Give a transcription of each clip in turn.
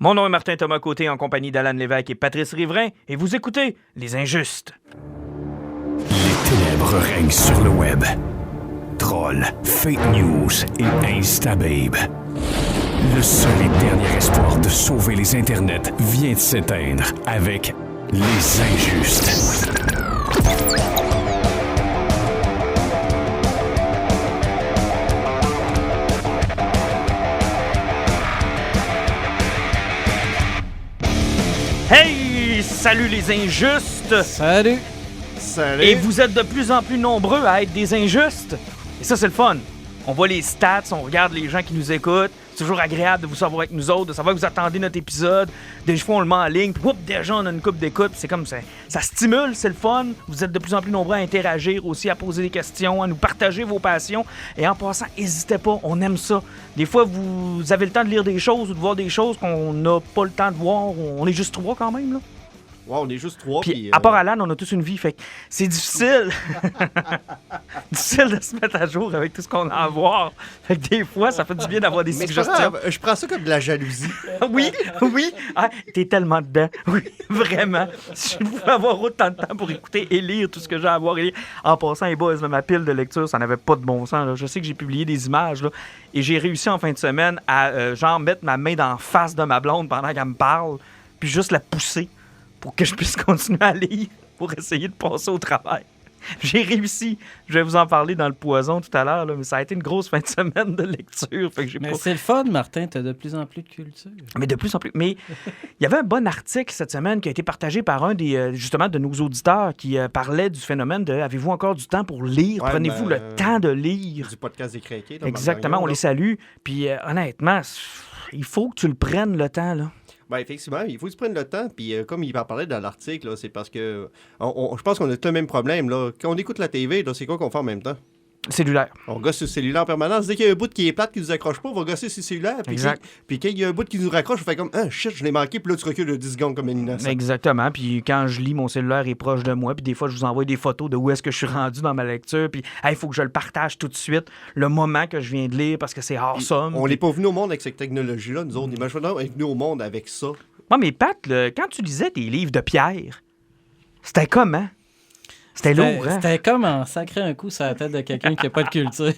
Mon nom est Martin Thomas Côté en compagnie d'Alan Lévesque et Patrice Riverain et vous écoutez Les Injustes. Les ténèbres règnent sur le web. Trolls, fake news et instababe. Le seul et dernier espoir de sauver les internets vient de s'éteindre avec Les Injustes. Hey! Salut les Injustes! Salut! Salut! Et vous êtes de plus en plus nombreux à être des injustes. Et ça, c'est le fun. On voit les stats, on regarde les gens qui nous écoutent. C'est toujours agréable de vous savoir avec nous autres, de savoir que vous attendez notre épisode. Des fois, on le met en ligne, puis déjà, on a une couple d'écoutes. C'est comme ça. Ça stimule, c'est le fun. Vous êtes de plus en plus nombreux à interagir aussi, à poser des questions, à nous partager vos passions. Et en passant, n'hésitez pas, on aime ça. Des fois, vous avez le temps de lire des choses ou de voir des choses qu'on n'a pas le temps de voir. On est juste trois quand même, là. Ouais, on est juste trois. Puis, à part Alan, on a tous une vie, fait que c'est difficile. Difficile de se mettre à jour avec tout ce qu'on a à voir. Fait que des fois, ça fait du bien d'avoir des Mais suggestions. je prends ça comme de la jalousie. Oui, oui. Ah, t'es tellement dedans. Oui, vraiment. Si je pouvais avoir autant de temps pour écouter et lire tout ce que j'ai à voir et lire. En passant, les boys, ma pile de lecture, ça n'avait pas de bon sens. Là. Je sais que j'ai publié des images là, et j'ai réussi en fin de semaine à genre mettre ma main dans la face de ma blonde pendant qu'elle me parle, puis juste la pousser pour que je puisse continuer à lire, pour essayer de passer au travail. J'ai réussi. Je vais vous en parler dans le poison tout à l'heure, là, mais ça a été une grosse fin de semaine de lecture. Fait que j'ai Mais pas... c'est le fun, Martin, t'as de plus en plus de culture. Mais de plus en plus. Mais il y avait un bon article cette semaine qui a été partagé par un des justement de nos auditeurs qui parlait du phénomène de avez-vous encore du temps pour lire? Ouais, Prenez-vous le temps de lire? Du podcast des craqués. Exactement, on les salue. Puis honnêtement, il faut que tu le prennes le temps, là. Ben, effectivement, il faut que tu prennes le temps. Puis, comme il en parlait dans l'article, là, c'est parce que je pense qu'on a tout le même problème. Là. Quand on écoute la TV, là, c'est quoi qu'on fait en même temps? Cellulaire. On gosse sur le cellulaire en permanence. Dès qu'il y a un bout qui est plate, qui nous accroche pas, on va gosser sur le cellulaire. Exact. Puis quand il y a un bout qui nous raccroche, on fait comme « Ah, shit, je l'ai manqué. » Puis là, tu recules de 10 secondes comme un innocent. Exactement. Puis quand je lis, mon cellulaire est proche de moi. Puis des fois, je vous envoie des photos de où est-ce que je suis rendu dans ma lecture. Puis il faut que je le partage tout de suite, le moment que je viens de lire, parce que c'est awesome. On n'est pas venu au monde avec cette technologie-là. Nous autres, imagine on est venu au monde avec ça. Moi, mais Pat, quand tu lisais tes livres de Pierre, c'était comment? C'était lourd, hein? C'était comme en sacré un coup sur la tête de quelqu'un qui n'a pas de culture.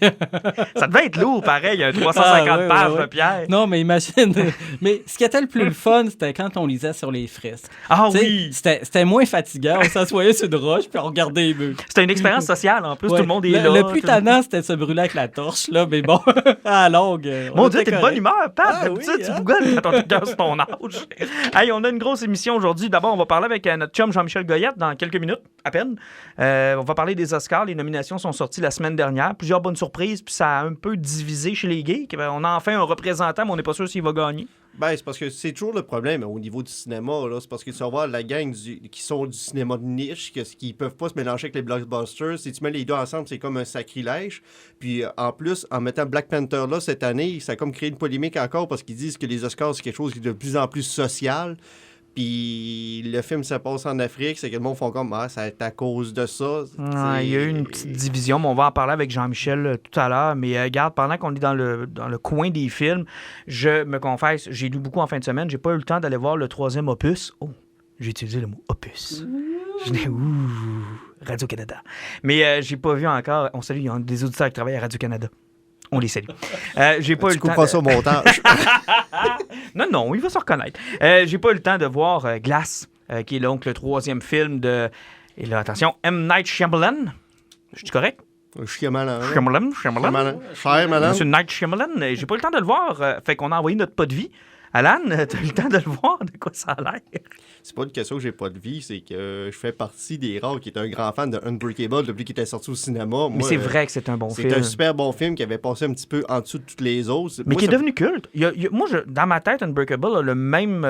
Ça devait être lourd, pareil, un 350 pages de Pierre. Non, mais imagine. Mais ce qui était le plus le fun, c'était quand on lisait sur les fresques. Ah T'sais, oui! C'était moins fatigant. On s'assoyait sur une roche puis on regardait les murs. C'était une expérience sociale, en plus. Ouais. Tout le monde est là. Le plus tannant, c'était de se brûler avec la torche, là. Mais bon, à la longue. Mon Dieu, t'es de bonne humeur, Pat. Ah, D'habitude, oui, tu hein? bougonnes quand on te casse ton âge. Hey, on a une grosse émission aujourd'hui. D'abord, on va parler avec notre chum Jean-Michel Goyette dans quelques minutes, à peine. On va parler des Oscars. Les nominations sont sorties la semaine dernière. Plusieurs bonnes surprises, puis ça a un peu divisé chez les geeks. On a enfin un représentant, mais on n'est pas sûr s'il va gagner. Ben, c'est parce que c'est toujours le problème au niveau du cinéma. Là. C'est parce que tu vas voir la gang qui sont du cinéma de niche, qui peuvent pas se mélanger avec les blockbusters. Si tu mets les deux ensemble, c'est comme un sacrilège. Puis en plus, en mettant Black Panther là cette année, ça a comme créé une polémique encore parce qu'ils disent que les Oscars, c'est quelque chose qui est de plus en plus social. Puis le film se passe en Afrique, c'est que le monde font comme ça va être à cause de ça. Il y a eu une petite division, mais on va en parler avec Jean-Michel tout à l'heure. Mais regarde, pendant qu'on est dans le coin des films, je me confesse, j'ai lu beaucoup en fin de semaine. J'ai pas eu le temps d'aller voir le 3e opus. Oh, j'ai utilisé le mot opus. Je l'ai Radio-Canada. Mais j'ai pas vu encore. On salue, il y a des auditeurs qui travaillent à Radio-Canada. On les salue. J'ai pas eu le temps. Tu coupes ça au montage. Non, il va se reconnaître. J'ai pas eu le temps de voir Glass, qui est donc le 3e film de... Et là, attention, M. Night Shyamalan. Je suis correct? Shyamalan. Shyamalan. Monsieur Night Shyamalan. J'ai pas eu le temps de le voir. Fait qu'on a envoyé notre pas de vie. Alan, t'as eu le temps de le voir? De quoi ça a l'air? C'est pas une question que j'ai pas de vie, c'est que je fais partie des rares qui est un grand fan de Unbreakable depuis qu'il était sorti au cinéma. Mais c'est vrai que c'est un bon film. C'est un super bon film qui avait passé un petit peu en dessous de toutes les autres. Mais qui est devenu culte. Moi, dans ma tête, Unbreakable a le même...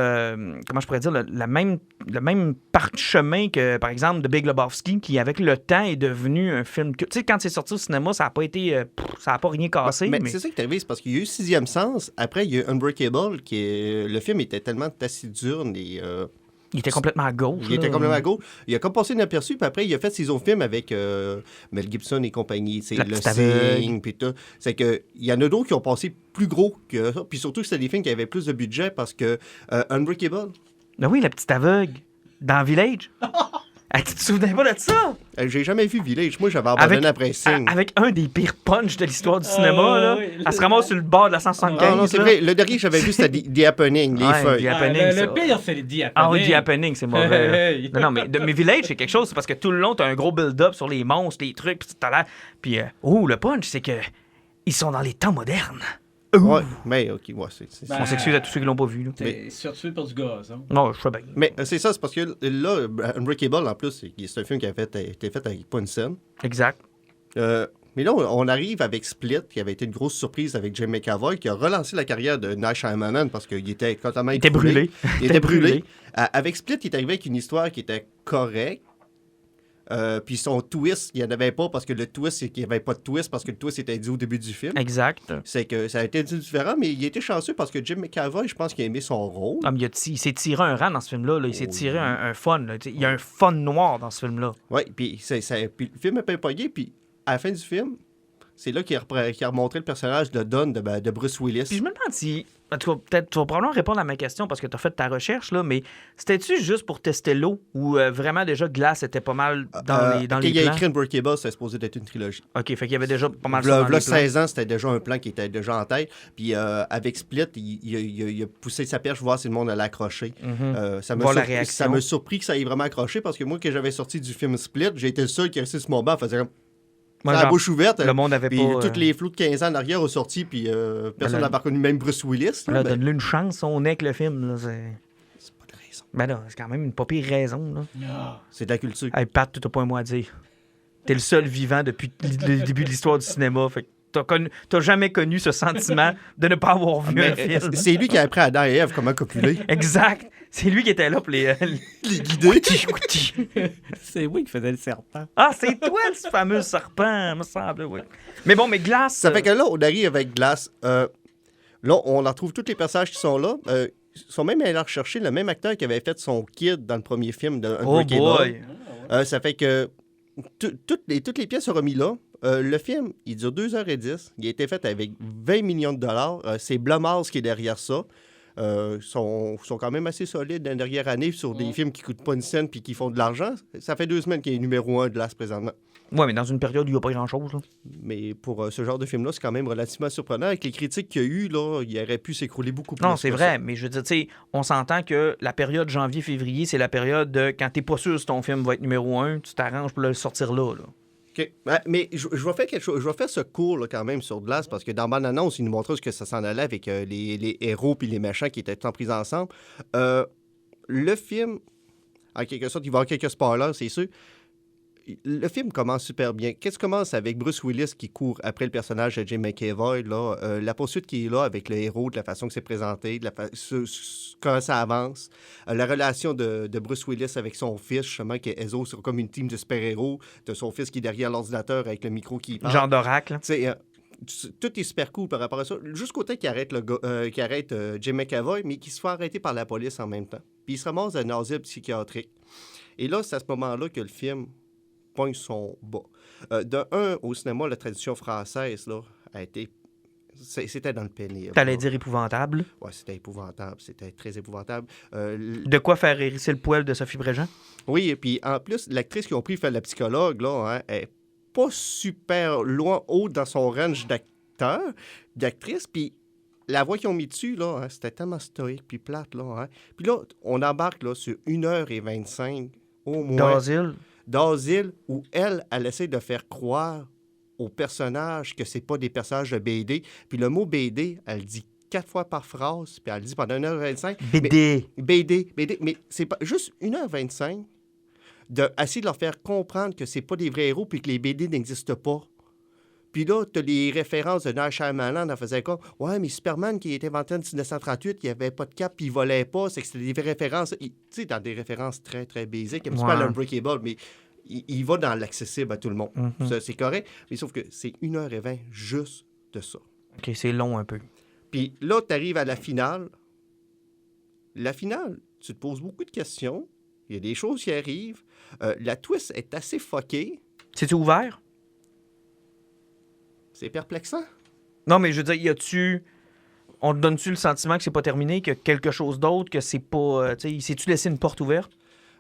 comment je pourrais dire? Le même parchemin que, par exemple, The Big Lebowski, qui, avec le temps, est devenu un film culte. Tu sais, quand c'est sorti au cinéma, ça n'a pas été... ça n'a pas rien cassé. Mais c'est ça qui est arrivé, c'est parce qu'il y a eu Sixième Sens. Après, il y a eu Unbreakable, le film était tellement taciturne et Il était complètement à gauche. Il était complètement à gauche. Il a comme passé inaperçu, puis après, il a fait ses autres films avec Mel Gibson et compagnie. C'est La Le Petite Aveugle. Signe, puis tout. C'est que il y en a d'autres qui ont passé plus gros que ça. Puis surtout que c'était des films qui avaient plus de budget parce que Unbreakable, Ben oui, la petite aveugle. Dans Village. Tu te souvenais pas de ça? j'ai jamais vu Village. Moi, j'avais abandonné après Signe. Avec un des pires punchs de l'histoire du cinéma, là. oui. Elle se ramasse sur le bord de la 175. Ah non, c'est là. vrai. Le dernier que j'avais vu, c'était The Happening, les Ouais, feuilles. The Happening, ça. Le pire, c'est les The Happening. Ah oui, The Happening, c'est mauvais. Hey. Non, mais Village, c'est quelque chose, c'est parce que tout le long, t'as un gros build-up sur les monstres, les trucs, puis t'as l'air. Puis, le punch, c'est que ils sont dans les temps modernes. Ouais, mais OK, ouais, c'est Ben, On s'excuse à tous ceux qui l'ont pas vu. Là. T'es surtué pour du gaz. Hein? Non, je sais bien. Mais c'est ça, c'est parce que là, Unbreakable, en plus, c'est un film qui a été fait avec pas une scène. Exact. Mais là, on arrive avec Split, qui avait été une grosse surprise avec Jim McAvoy, qui a relancé la carrière de Night Shyamalan parce qu'il était totalement Il était brûlé. Il était brûlé. Avec Split, il est arrivé avec une histoire qui était correcte. Puis son twist, il n'y en avait pas parce que le twist, c'est qu'il n'y avait pas de twist parce que le twist était dit au début du film. Exact. C'est que ça a été différent, mais il était chanceux parce que Jim McAvoy, je pense qu'il a aimé son rôle. Ah, mais il s'est tiré un rang dans ce film-là. Là. Il s'est tiré un fun. Là. Il y a un fun noir dans ce film-là. Oui, puis le film a pas payé, puis à la fin du film, c'est là qu'il a remontré le personnage de Don de Bruce Willis. Puis je me demande si. En tout cas, peut-être, tu vas probablement répondre à ma question parce que tu as fait ta recherche, là, mais c'était-tu juste pour tester l'eau ou vraiment déjà Glass était pas mal dans les quand plans? il a écrit Unbreakable, c'était supposé être une trilogie. OK, fait qu'il y avait déjà pas mal ça dans Là, les plans. 16 ans, c'était déjà un plan qui était déjà en tête. Puis avec Split, il a poussé sa perche voir si le monde allait accrocher. Ça m'a Voir la réaction. ça m'a surpris que ça ait vraiment accroché parce que moi, quand j'avais sorti du film Split, j'ai été le seul qui restait sur mon banc, faisait comme Moi, la genre, bouche ouverte. le monde avait puis pas... tous les flots de 15 ans en arrière ont sorti, puis personne là, n'a pas reconnu, même Bruce Willis. Là, ben, donne-lui une chance, on est que le film. Là, c'est pas de raison. Ben là, c'est quand même une pas pire raison. Là. C'est de la culture. Hey, Pat, tu n'as pas un mot à dire. T'es le seul vivant depuis le début de l'histoire du cinéma. Fait que t'as jamais connu ce sentiment de ne pas avoir vu un film. C'est lui qui a appris à Adam et Ève comment copuler. Exact. C'est lui qui était là pour les guider. C'est oui qui faisait le serpent. Ah, c'est toi, ce fameux serpent, me semble, oui. Mais bon, mais Glace... Ça fait que là, on arrive avec Glass. Là, on en retrouve tous les personnages qui sont là. Ils sont même allés rechercher le même acteur qui avait fait son kid dans le premier film de Oh Unbreakable. boy! Ça fait que toutes les pièces sont remises là. Le film, il dure 2h10. Il a été fait avec 20 millions de dollars. C'est Blumhouse qui est derrière ça. Sont quand même assez solides dans la dernière année sur des films qui coûtent pas une scène puis qui font de l'argent. Ça fait 2 semaines qu'il est numéro 1 de l'As présentement. Ouais, mais dans une période où il n'y a pas grand-chose, là. Mais pour ce genre de film-là, c'est quand même relativement surprenant. Avec les critiques qu'il y a eu, là, il aurait pu s'écrouler beaucoup plus. Non, c'est que vrai, ça. mais je veux dire, tu sais, on s'entend que la période janvier-février, c'est la période de quand t'es pas sûr si ton film va être numéro 1, tu t'arranges pour le sortir là. OK. Mais je vais faire quelque chose. Je vais faire ce cours là, quand même sur Glass parce que dans Bande Annonce, il nous montrait ce que ça s'en allait avec les héros puis les méchants qui étaient tout en pris ensemble. Le film, en quelque sorte, il va y avoir quelques spoilers, c'est sûr. Le film commence super bien. Qu'est-ce qui commence avec Bruce Willis qui court après le personnage de Jim McAvoy, là, la poursuite qui est là avec le héros, de la façon que c'est présenté, quand ça avance, la relation de Bruce Willis avec son fils, justement, qui est Ezo, c'est comme une team de super-héros, de son fils qui est derrière l'ordinateur avec le micro qui parle. Genre d'oracle. Tu sais, tout est super cool par rapport à ça. Jusqu'au temps qu'il arrête, Jim McAvoy, mais qu'il se fait arrêter par la police en même temps. Puis il se ramasse dans un asile psychiatrique. Et là, c'est à ce moment-là que le film pogne son bas. De un, au cinéma, la tradition française, là, a été... C'était dans le pénible. T'allais dire épouvantable. Ouais, c'était épouvantable. C'était très épouvantable. De quoi faire hérisser le poil de Sophie Bréjean? Oui, et puis en plus, l'actrice qui ont pris faire la psychologue, là, hein, est pas super loin, haut dans son range d'actrice, puis la voix qu'ils ont mis dessus, là, hein, c'était tellement stoïque puis plate, là. Hein. Puis là, on embarque là, sur 1h25, au moins, d'asile, où elle essaie de faire croire aux personnages que c'est pas des personnages de BD. Puis le mot BD, elle dit 4 fois par phrase, puis elle le dit pendant 1h25. BD. BD, mais c'est pas juste 1h25 d'essayer de leur faire comprendre que c'est pas des vrais héros puis que les BD n'existent pas. Puis là, tu as les références de Night Shyamalan, elle faisait comme « Ouais, mais Superman qui a été inventé en 1938, il avait pas de cap puis il volait pas. » C'est que c'était des références, tu sais, dans des références très, très basiques, un petit peu à l'Unbreakable, mais il va dans l'accessible à tout le monde. Ça, c'est correct, mais sauf que c'est 1h20 juste de ça. OK, c'est long un peu. Puis là, tu arrives à la finale, la finale, tu te poses beaucoup de questions. Il y a des choses qui arrivent. La twist est assez fuckée. C'est-tu ouvert? C'est perplexant. Non, mais je veux dire, y a-tu... On te donne-tu le sentiment que c'est pas terminé, qu'il y a quelque chose d'autre, que c'est pas... tu sais, s'est-tu laissé une porte ouverte?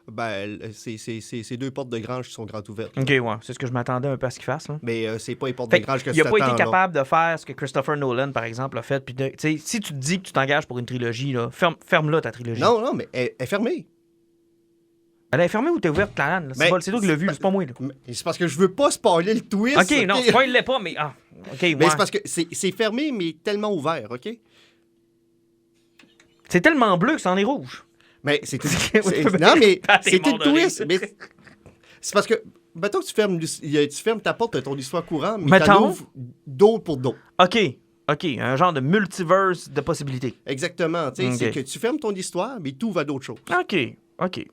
Ben, c'est 2 portes de grange qui sont grandes ouvertes. OK, ouais. C'est ce que je m'attendais un peu à ce qu'il fasse, là. Mais c'est pas les portes Fait de grange que il tu a pas t'attends, été là. capable de faire ce que Christopher Nolan, par exemple, a fait. Puis tu sais, si tu te dis que tu t'engages pour une trilogie, là, ferme-la ta trilogie. Non, mais elle est fermée. Elle est fermée ou t'es ouverte, Clan? Mais C'est toi qui l'as vu, c'est pas moi. Là. Mais c'est parce que je veux pas spoiler le twist. OK, non, spoil-le pas, mais... Ah, OK, ouais. Mais c'est parce que c'est fermé, mais tellement ouvert, OK? C'est tellement bleu que c'en est rouge. Mais c'est tout. Oui, Non, mais t'es c'est mort une de rire. twist. Mais c'est parce que, mettons que tu fermes ta porte de ton histoire courante, mais Mettons. t'en ouvres d'autres pour d'autres. OK, un genre de multiverse de possibilités. Exactement. Tu sais, Ok. c'est que tu fermes ton histoire, mais tout va d'autres choses. OK.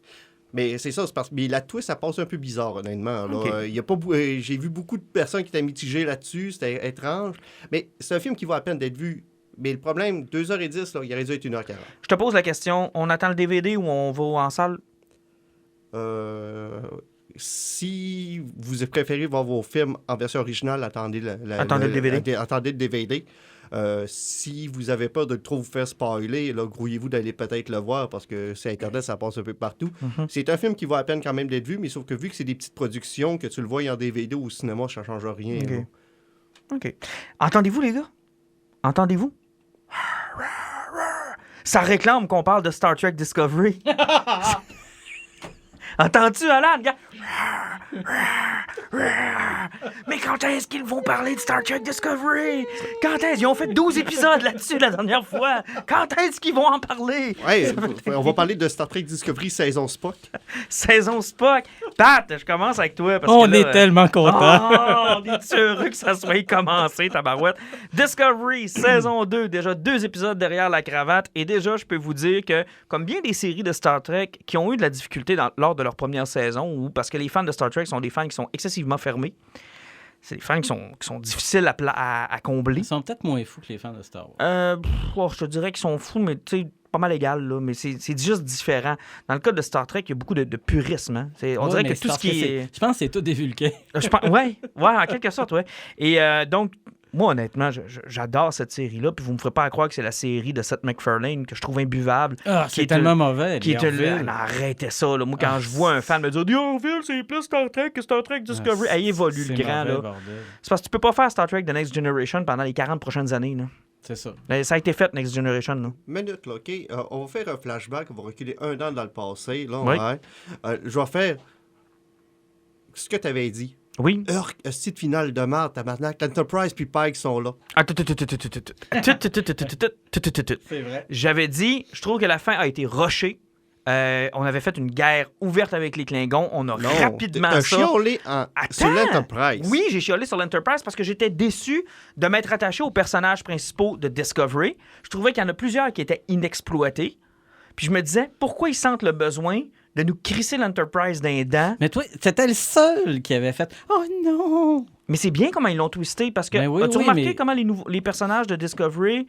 Mais c'est ça, c'est parce que mais la twist, ça passe un peu bizarre, honnêtement. Là. Ok. Y a pas, j'ai vu beaucoup de personnes qui étaient mitigées là-dessus. C'était étrange. Mais c'est un film qui vaut la peine d'être vu. Mais le problème, 2h10, là, il aurait dû être 1h40. Je te pose la question, on attend le DVD ou on va en salle? Si vous préférez voir vos films en version originale, attendez le DVD. Attendez le DVD. Si vous n'avez peur de trop vous faire spoiler, là, grouillez-vous d'aller peut-être le voir parce que sur Internet, ça passe un peu partout. Mhm. C'est un film qui vaut la peine quand même d'être vu, mais sauf que vu que c'est des petites productions, que tu le vois en DVD ou au cinéma, ça ne change rien. OK. là. OK. Entendez-vous, les gars? Entendez-vous? Ça réclame qu'on parle de Star Trek Discovery. Entends-tu, Alan? Gars? Mais quand est-ce qu'ils vont parler de Star Trek Discovery? Quand est-ce? Ils ont fait 12 épisodes là-dessus la dernière fois. Quand est-ce qu'ils vont en parler? Ouais, on va parler de Star Trek Discovery saison Spock. Saison Spock. Pat, je commence avec toi. Parce On que là, est tellement contents. Oh, on est heureux que ça soit commencé, tabarouette. Discovery, saison 2, déjà 2 épisodes derrière la cravate. Et déjà, je peux vous dire que, comme bien des séries de Star Trek qui ont eu de la difficulté lors de leur première saison, ou parce que les fans de Star Trek sont des fans qui sont excessivement fermés, c'est des fans qui sont difficiles à combler. Ils sont peut-être moins fous que les fans de Star Wars. Je te dirais qu'ils sont fous, mais tu sais, pas mal égal, là, mais c'est juste différent. Dans le cas de Star Trek, il y a beaucoup de purisme. Hein. On dirait que tout ce qui est... Je pense que c'est tout des Vulcains. Ouais, en quelque sorte, ouais. Et donc, moi, honnêtement, j'adore cette série-là, puis vous me ferez pas croire que c'est la série de Seth MacFarlane que je trouve imbuvable. Ah, qui c'est est tellement mauvais. Qui les est Orville. non, arrêtez ça, là. Moi, quand je vois un fan me dire « The Orville, c'est plus Star Trek que Star Trek Discovery. Ah, Elle évolue, c'est le grand, mauvais, là. bordel. C'est parce que tu peux pas faire Star Trek The Next Generation pendant les 40 prochaines années, là. C'est ça. Ça a été fait, Next Generation, là. Minute, là, OK? On va faire un flashback, on va reculer 1 an dans le passé. Là, Oui. ouais. Je vais faire ce que tu avais dit. Oui. Site finale de merde, tabarnak. L'Enterprise puis Pike sont là. C'est vrai. J'avais dit, je trouve que la fin a été rushée. On avait fait une guerre ouverte avec les Klingons. On a rapidement T'as ça. chiolé sur Attends! l'Enterprise. Oui, j'ai chiolé sur l'Enterprise parce que j'étais déçu de m'être attaché aux personnages principaux de Discovery. Je trouvais qu'il y en a plusieurs qui étaient inexploités. Puis je me disais, pourquoi ils sentent le besoin de nous crisser l'Enterprise d'un dent? Mais toi, c'était le seul qui avait fait « Oh non! Mais c'est bien comment ils l'ont twisté parce que Ben oui, as-tu oui, remarqué mais- comment les personnages de Discovery,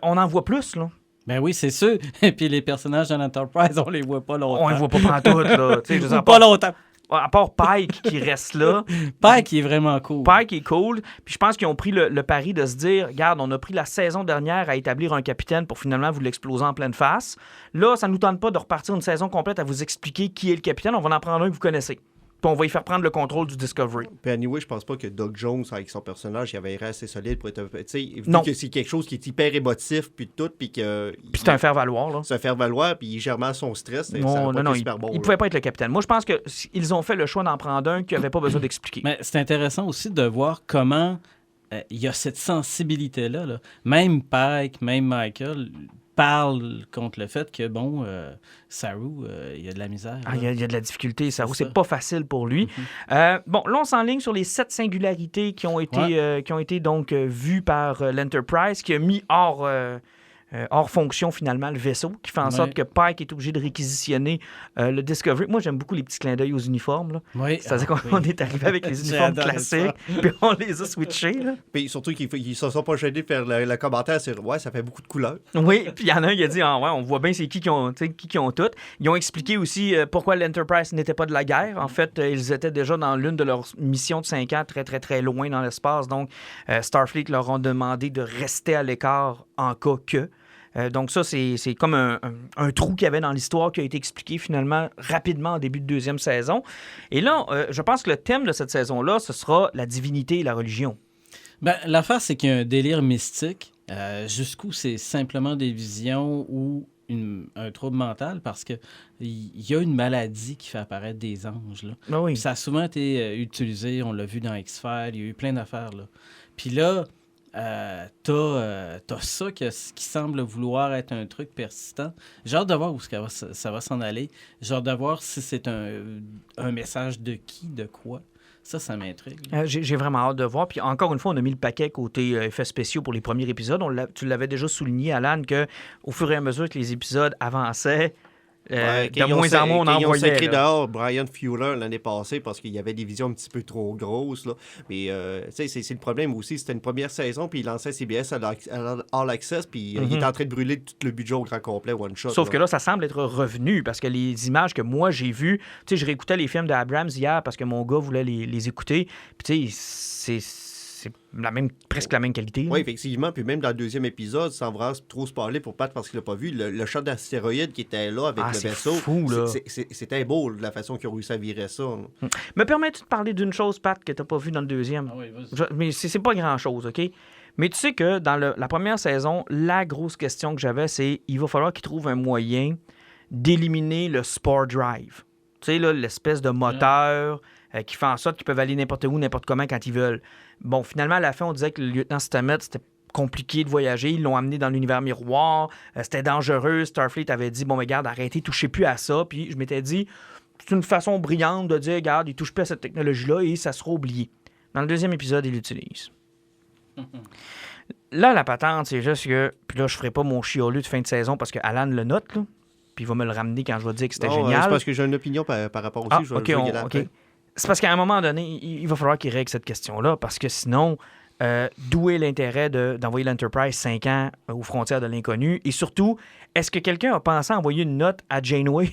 on en voit plus, là? » Ben oui, c'est sûr. Et puis les personnages de l'Enterprise, on les voit pas longtemps. On les voit pas pantoute, là. Tu sais, je veux dire, Ou à pas longtemps. à part Pike qui reste là. Pike qui est vraiment cool. Pike est cool. Puis je pense qu'ils ont pris le pari de se dire, regarde, on a pris la saison dernière à établir un capitaine pour finalement vous l'exploser en pleine face. Là, ça nous tente pas de repartir une saison complète à vous expliquer qui est le capitaine. On va en prendre un que vous connaissez. Puis on va y faire prendre le contrôle du Discovery. Puis anyway, je pense pas que Doug Jones, avec son personnage, il avait l'air assez solide pour être... Tu sais, vu Non. que c'est quelque chose qui est hyper émotif, puis tout, puis que... Puis c'est un faire-valoir, là. Se faire valoir, puis il gère mal son stress. ça Non, aurait pas non, été il super bon, ne là. pouvait pas être le capitaine. Moi, je pense qu'ils ont fait le choix d'en prendre un qui n'avait pas besoin d'expliquer. Mais c'est intéressant aussi de voir comment il y a cette sensibilité-là. Là. Même Pike, même Michael parlent contre le fait que, bon, Saru, il y a de la misère. Ah, il y a de la difficulté, ça. C'est C'est ça. pas facile pour lui. Bon, là, on s'enligne sur les 7 singularités qui ont été donc vues par l'Enterprise, qui a mis hors hors fonction, finalement, le vaisseau, qui fait en sorte que Pike est obligé de réquisitionner le Discovery. Moi, j'aime beaucoup les petits clins d'œil aux uniformes. Là. Oui. C'est-à-dire qu'on est arrivé avec les uniformes classiques, puis on les a switchés. Là. Puis surtout qu'ils se sont pas gênés de faire le commentaire sur « Ouais, ça fait beaucoup de couleurs. » Oui, puis il y en a un qui a dit ah, ouais, on voit bien c'est qui ont tout. Ils ont expliqué aussi pourquoi l'Enterprise n'était pas de la guerre. En fait, ils étaient déjà dans l'une de leurs missions de 5 ans, très, très, très loin dans l'espace. Donc, Starfleet leur ont demandé de rester à l'écart en cas que. Donc ça, c'est comme un trou qu'il y avait dans l'histoire qui a été expliqué finalement rapidement en début de deuxième saison. Et là, je pense que le thème de cette saison-là, ce sera la divinité et la religion. Ben, l'affaire, c'est qu'il y a un délire mystique jusqu'où c'est simplement des visions ou un trouble mental parce qu'il y a une maladie qui fait apparaître des anges. Là. Ah oui. Puis ça a souvent été utilisé, on l'a vu dans X-Files, il y a eu plein d'affaires. Là. Puis là, t'as ça qui semble vouloir être un truc persistant. J'ai hâte de voir où ça va s'en aller. J'ai hâte de voir si c'est un message de qui, de quoi. Ça m'intrigue. J'ai vraiment hâte de voir. Puis encore une fois, on a mis le paquet côté effets spéciaux pour les premiers épisodes. Tu l'avais déjà souligné, Alan, qu'au fur et à mesure que les épisodes avançaient, de moins en moins, on ils ont envoyait. sacré dehors Brian Fuller l'année passée parce qu'il y avait des visions un petit peu trop grosses. Là. Mais c'est le problème aussi. C'était une première saison, puis il lançait CBS à All Access, puis il était en train de brûler tout le budget au grand complet, one shot. Sauf que là, ça semble être revenu parce que les images que moi j'ai vues, tu sais, je réécoutais les films d'Abrams hier parce que mon gars voulait les écouter. Puis tu sais, c'est presque la même qualité. Oui, effectivement. Puis même dans le deuxième épisode, sans vraiment trop spoiler pour Pat parce qu'il l'a pas vu, le shot d'astéroïde qui était là avec le vaisseau, fou, là. C'était beau la façon qu'ils ont réussi à virer ça. Me permets-tu de parler d'une chose, Pat, que t'as pas vue dans le deuxième? Ah oui, vas-y. Mais c'est pas grand-chose, OK? Mais tu sais que dans la première saison, la grosse question que j'avais, c'est il va falloir qu'ils trouvent un moyen d'éliminer le Spore Drive. Tu sais, là, l'espèce de moteur qui fait en sorte qu'ils peuvent aller n'importe où, n'importe comment quand ils veulent. Bon, finalement, à la fin, on disait que le lieutenant Stamets, c'était compliqué de voyager. Ils l'ont amené dans l'univers miroir. C'était dangereux. Starfleet avait dit, bon, mais regarde, arrêtez, touchez plus à ça. Puis je m'étais dit, c'est une façon brillante de dire, regarde, ils touchent plus à cette technologie-là et ça sera oublié. Dans le deuxième épisode, ils l'utilisent. Là, la patente, c'est juste que... Puis là, je ferai pas mon chiolu de fin de saison parce que Alan le note, là. Puis il va me le ramener quand je vais dire que c'était génial. C'est parce que j'ai une opinion par rapport aussi. OK. C'est parce qu'à un moment donné, il va falloir qu'il règle cette question-là parce que sinon, d'où est l'intérêt d'envoyer l'Enterprise 5 ans aux frontières de l'inconnu? Et surtout, est-ce que quelqu'un a pensé à envoyer une note à Janeway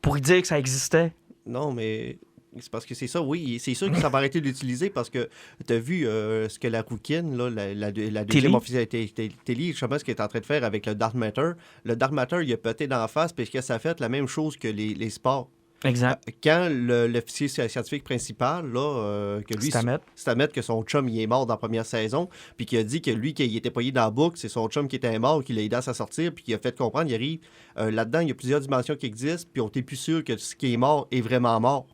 pour lui dire que ça existait? Non, mais c'est parce que c'est ça, oui. C'est sûr que ça va arrêter de l'utiliser parce que tu as vu ce que la rouquine, là, la deuxième officielle Tilly, je sais pas ce qu'elle est en train de faire avec le Dark Matter. Le Dark Matter, il a pété d'en face parce que ça a fait la même chose que les sports. Exact. Quand l'officier scientifique principal, là, que lui, Stamets, que son chum, il est mort dans la première saison, puis qui a dit que lui, qu'il était payé dans la boucle, c'est son chum qui était mort, qui l'a aidé à s'en sortir, puis qui a fait comprendre, il arrive, là-dedans, il y a plusieurs dimensions qui existent, puis on n'est plus sûr que ce qui est mort est vraiment mort.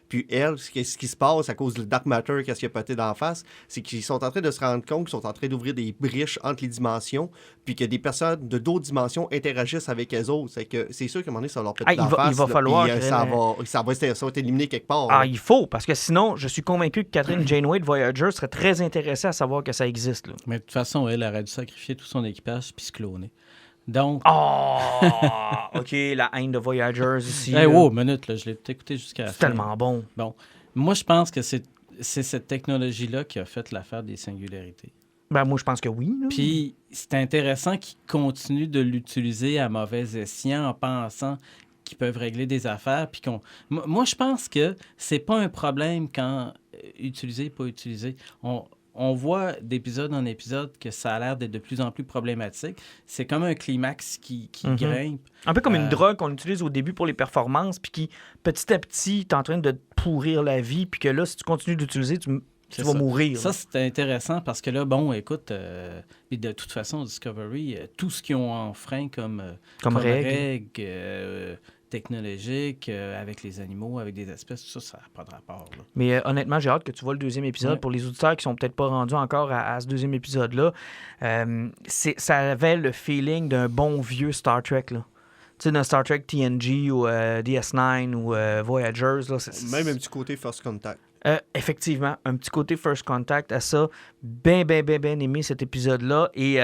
Puis elle, ce qui se passe à cause du Dark Matter, qu'est-ce qui a pété d'en face, c'est qu'ils sont en train de se rendre compte qu'ils sont en train d'ouvrir des briches entre les dimensions, puis que des personnes de d'autres dimensions interagissent avec les autres. C'est sûr qu'à un moment donné, ça va leur péter d'en face. Il va falloir... ça va être éliminé quelque part. Ah, il faut, parce que sinon, je suis convaincu que Catherine Janeway de Voyager serait très intéressée à savoir que ça existe. Là. Mais de toute façon, elle aurait dû sacrifier tout son équipage puis se cloner. Donc... Oh! OK, la haine de Voyagers ici. Hey, wow, minute, là, je l'ai écouté jusqu'à la fin. C'est tellement bon. Bon, moi, je pense que c'est cette technologie-là qui a fait l'affaire des singularités. Ben, moi, je pense que oui. Là. Puis, c'est intéressant qu'ils continuent de l'utiliser à mauvais escient en pensant qu'ils peuvent régler des affaires. Puis moi, je pense que c'est pas un problème quand utiliser, pas utiliser. On voit d'épisode en épisode que ça a l'air d'être de plus en plus problématique. C'est comme un climax qui grimpe. Un peu comme une drogue qu'on utilise au début pour les performances, puis qui, petit à petit, est en train de te pourrir la vie, puis que là, si tu continues d'utiliser, tu vas mourir. Ça, c'est intéressant parce que là, bon, écoute, de toute façon, Discovery, tout ce qu'ils ont enfreint comme règles technologiques, avec les animaux, avec des espèces, tout ça n'a pas de rapport. Là. Mais honnêtement, j'ai hâte que tu vois le deuxième épisode. Ouais. Pour les auditeurs qui sont peut-être pas rendus encore à ce deuxième épisode-là, ça avait le feeling d'un bon vieux Star Trek, là. Tu sais, d'un Star Trek TNG ou DS9 ou Voyagers. Là, même un petit côté First Contact. Effectivement, un petit côté First Contact à ça. Bien aimé cet épisode-là. Et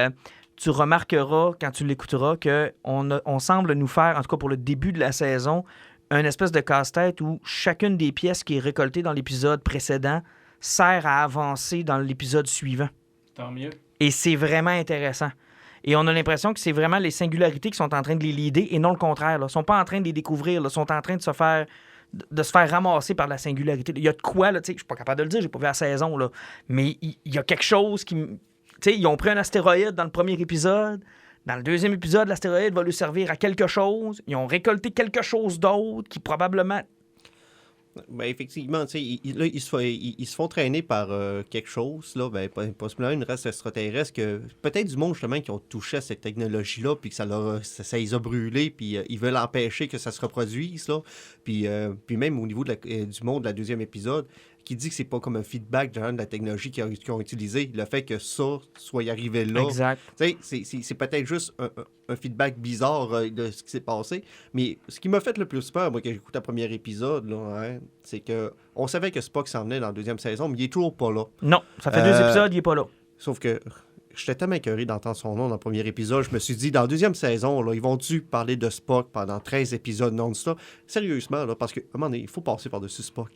tu remarqueras, quand tu l'écouteras, qu'on semble nous faire, en tout cas pour le début de la saison, une espèce de casse-tête où chacune des pièces qui est récoltée dans l'épisode précédent sert à avancer dans l'épisode suivant. Tant mieux. Et c'est vraiment intéressant. Et on a l'impression que c'est vraiment les singularités qui sont en train de les leader et non le contraire. Ils ne sont pas en train de les découvrir. Ils sont en train de se faire ramasser par la singularité. Il y a de quoi, là, je ne suis pas capable de le dire, j'ai pas vu la saison, là, mais il y a quelque chose qui... Ils ont pris un astéroïde dans le premier épisode. Dans le deuxième épisode, l'astéroïde va lui servir à quelque chose. Ils ont récolté quelque chose d'autre qui probablement... Ben, effectivement, ils se font traîner par quelque chose, là, ben, possiblement une race extraterrestre, que peut-être du monde justement qui ont touché à cette technologie-là, puis que ça les a brûlés, puis ils veulent empêcher que ça se reproduise, là. Puis même au niveau du monde de la deuxième épisode, qui dit que c'est pas comme un feedback de la technologie qu'ils ont utilisé, le fait que ça soit arrivé là. Exact. C'est peut-être juste un feedback bizarre de ce qui s'est passé, mais ce qui m'a fait le plus peur, moi, quand j'écoute le premier épisode, là, c'est que on savait que Spock s'en venait dans la deuxième saison, mais il est toujours pas là. Non, ça fait 2 épisodes, il est pas là. Sauf que j'étais tellement écœuré d'entendre son nom dans le premier épisode, je me suis dit, dans la deuxième saison, là, ils vont-tu parler de Spock pendant 13 épisodes non-stop? Sérieusement, là, parce qu'à un moment donné, il faut passer par-dessus Spock.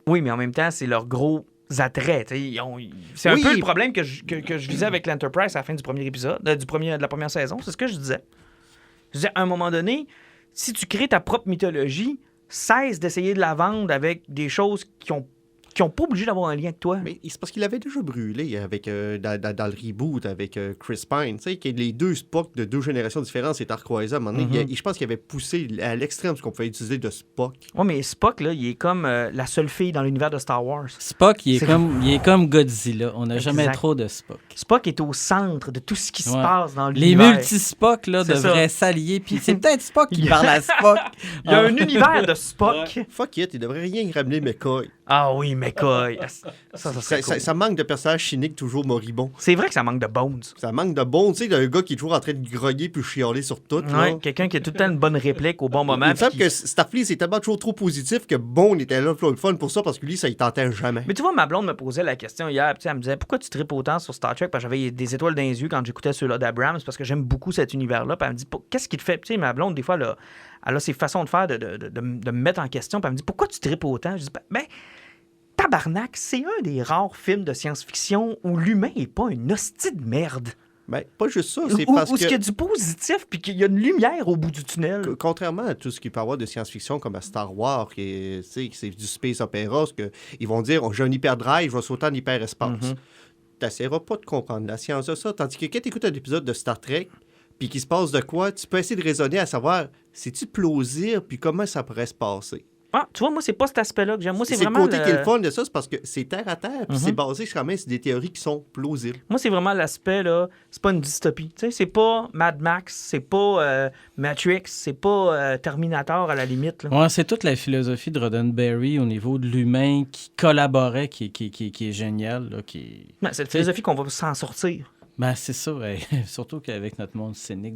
Oui, mais en même temps, c'est leur gros attrait. C'est un peu le problème que je visais avec l'Enterprise à la fin du premier épisode, de la première saison. C'est ce que je disais. Je disais, à un moment donné, si tu crées ta propre mythologie, cesse d'essayer de la vendre avec des choses qui ont pas obligé d'avoir un lien avec toi. Mais c'est parce qu'il avait déjà brûlé avec, dans le reboot avec Chris Pine. Tu sais, que les deux Spock de 2 générations différentes s'étaient recroisés à un moment donné. Je pense qu'il avait poussé à l'extrême ce qu'on pouvait utiliser de Spock. Oui, mais Spock, là, il est comme la seule fille dans l'univers de Star Wars. Spock, il est comme Godzilla. On n'a jamais trop de Spock. Spock est au centre de tout ce qui se passe dans l'univers. Les multi-Spock là, devraient s'allier. Puis c'est peut-être Spock qui parle à Spock. Il y a un univers de Spock. Ouais. Fuck it, il devrait rien ramener McCoy. Ah oui, McCoy. Ça manque de personnages cyniques toujours moribonds. C'est vrai que ça manque de Bones. Ça manque de Bones. Tu sais, un gars qui est toujours en train de grogner puis chialer sur tout. Ouais, quelqu'un qui a tout le temps une bonne réplique au bon moment. Il me semble que Starfleet, c'est tellement toujours trop positif que Bones était là pour le fun pour ça parce que lui, ça il tentait jamais. Mais tu vois, ma blonde me posait la question hier. Elle me disait, pourquoi tu tripes autant sur Star Trek? Parce que j'avais des étoiles dans les yeux quand j'écoutais ceux-là d'Abrams parce que j'aime beaucoup cet univers-là. Puis elle me dit, qu'est-ce qui te fait? Tu sais, ma blonde, des fois, elle a ses façons de faire, de me mettre en question. Puis elle me dit, pourquoi tu tripes autant? Je dis, ben, tabarnak, c'est un des rares films de science-fiction où l'humain est pas une hostie de merde. Ben, pas juste ça, c'est parce que... Où il y a du positif puis qu'il y a une lumière au bout du tunnel. Contrairement à tout ce qu'il peut y avoir de science-fiction comme à Star Wars, qui c'est du space opéra, ils vont dire, j'ai un hyperdrive, je vais sauter en hyperespace. T'essaieras pas de comprendre la science de ça. Tandis que quand t'écoutes un épisode de Star Trek, puis qu'il se passe de quoi, tu peux essayer de raisonner à savoir, c'est-tu plausible, puis comment ça pourrait se passer. Ah, tu vois, moi, c'est pas cet aspect-là que j'aime. Moi, c'est le vraiment côté qui est le fun de ça, c'est parce que c'est terre à terre, puis c'est basé quand même sur des théories qui sont plausibles. Moi, c'est vraiment l'aspect, là, c'est pas une dystopie. Tu sais, c'est pas Mad Max, c'est pas Matrix, c'est pas Terminator à la limite. Là. Ouais, c'est toute la philosophie de Roddenberry au niveau de l'humain qui collaborait, qui est génial. Là, c'est la philosophie qu'on va s'en sortir. Ben, c'est ça, surtout qu'avec notre monde cynique.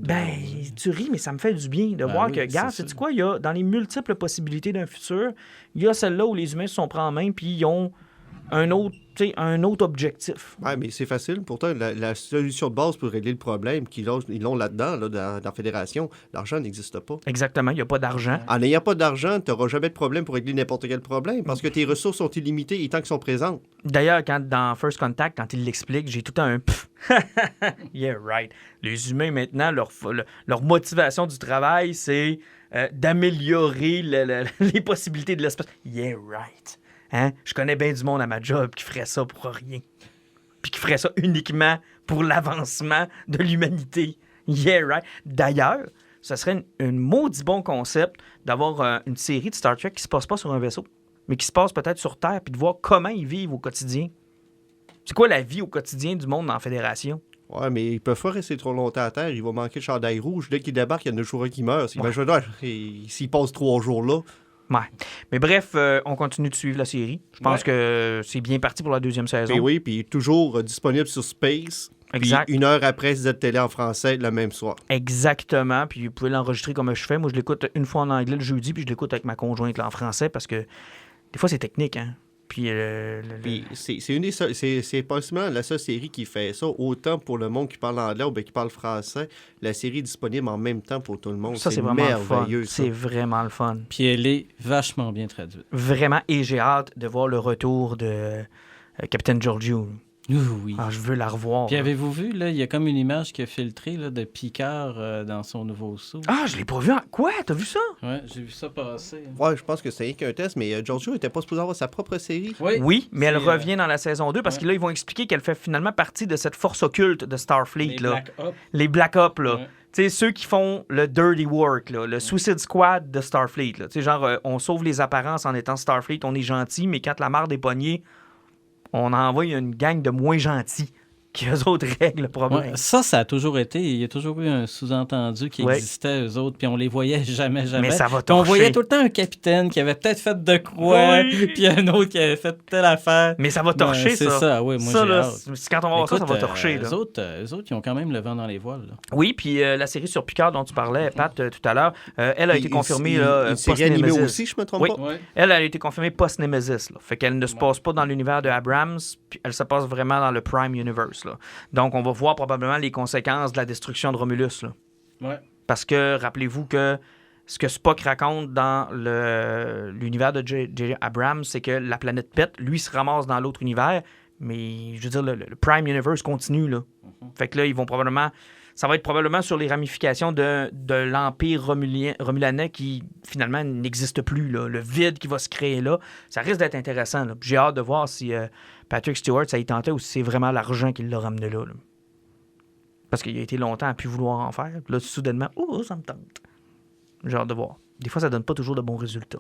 Tu ris, mais ça me fait du bien de voir que, regarde, sais-tu quoi, il y a, dans les multiples possibilités d'un futur, il y a celle-là où les humains se sont pris en main puis ils ont un autre objectif. Oui, mais c'est facile. Pourtant, la solution de base pour régler le problème qu'ils l'ont là-dedans, là, dans la fédération, l'argent n'existe pas. Exactement, il n'y a pas d'argent. En n'ayant pas d'argent, tu n'auras jamais de problème pour régler n'importe quel problème parce que tes ressources sont illimitées et tant qu'elles sont présentes. D'ailleurs, dans First Contact, quand il l'explique, j'ai tout un pff. Yeah, right. Les humains, maintenant, leur motivation du travail, c'est d'améliorer les possibilités de l'espèce. Yeah, right. Hein? Je connais bien du monde à ma job qui ferait ça pour rien. Puis qui ferait ça uniquement pour l'avancement de l'humanité. Yeah, right. D'ailleurs, ce serait un maudit bon concept d'avoir une série de Star Trek qui se passe pas sur un vaisseau, mais qui se passe peut-être sur Terre, puis de voir comment ils vivent au quotidien. C'est quoi la vie au quotidien du monde dans la Fédération? Ouais, mais ils peuvent pas rester trop longtemps à terre. Il va manquer de chandail rouge. Dès qu'ils débarquent, il y en a toujours un qui meurt. S'ils passent 3 jours là... Ouais. Mais bref, on continue de suivre la série. Je pense que c'est bien parti pour la deuxième saison. Et oui, puis toujours disponible sur Space. Exact. Puis 1 heure après, Z Télé en français le même soir. Exactement. Puis vous pouvez l'enregistrer comme je fais. Moi, je l'écoute une fois en anglais le jeudi, puis je l'écoute avec ma conjointe là, en français parce que des fois, c'est technique. Hein? Puis, Puis c'est possiblement la seule série qui fait ça, autant pour le monde qui parle anglais ou bien qui parle français. La série est disponible en même temps pour tout le monde. ça, c'est vraiment le fun. merveilleux. ça. C'est vraiment le fun. Puis elle est vachement bien traduite. Vraiment. Et j'ai hâte de voir le retour de Captain Georgiou. Oui. Ah, je veux la revoir. Puis là. avez-vous vu, là, il y a comme une image qui a filtré là, de Picard dans son nouveau saut. Ah, je l'ai pas vu. Quoi? T'as vu ça? Ouais, j'ai vu ça passer. Ouais, je pense que c'est rien qu'un test, mais Giorgio n'était pas supposé avoir sa propre série. Oui, mais elle C'est, revient dans la saison 2 parce ouais. que là, ils vont expliquer qu'elle fait finalement partie de cette force occulte de Starfleet. Les là. Black Ops. Les Black Ops, là. Ouais. Tu sais, ceux qui font le dirty work, là, le Suicide Squad de Starfleet. Là. Tu sais, genre, on sauve les apparences en étant Starfleet, on est gentil, mais quand la marde est pognée, on envoie une gang de moins gentils qui, eux autres, règlent le problème. Ouais, ça a toujours été. Il y a toujours eu un sous-entendu qui Ouais. existait, eux autres, puis on les voyait jamais. Mais ça va Puis on torcher. voyait tout le temps un capitaine qui avait peut-être fait de quoi, Oui. puis un autre qui avait fait telle affaire. Mais ça va torcher, Ouais, c'est ça. ça, oui, moi Ça, j'ai là, hâte. c'est- quand on va voir ça, ça va Écoute, torcher. là. eux autres, ils ont quand même le vent dans les voiles. Là. Oui, puis la série sur Picard dont tu parlais, Pat, tout à l'heure, elle a été confirmée Une série animée post-Nemesis. aussi, je me trompe Oui. pas. Ouais. Elle a été confirmée post-Nemesis. Là. Fait qu'elle ne se passe pas dans l'univers de Abrams, puis elle se passe vraiment dans le Prime Universe. Là. Donc, on va voir probablement les conséquences de la destruction de Romulus. Là. Ouais. Parce que, rappelez-vous que ce que Spock raconte dans l'univers de J.J. Abrams, c'est que la planète pète, lui se ramasse dans l'autre univers, mais je veux dire, le Prime Universe continue. Là. Fait que là, ils vont probablement... Ça va être probablement sur les ramifications de l'Empire romulanais qui, finalement, n'existe plus. Là. Le vide qui va se créer là. Ça risque d'être intéressant. Là. J'ai hâte de voir si Patrick Stewart, ça y tentait ou si c'est vraiment l'argent qui l'a ramené là. Parce qu'il a été longtemps à plus vouloir en faire. Puis là, soudainement, ça me tente. J'ai hâte de voir. Des fois, ça donne pas toujours de bons résultats.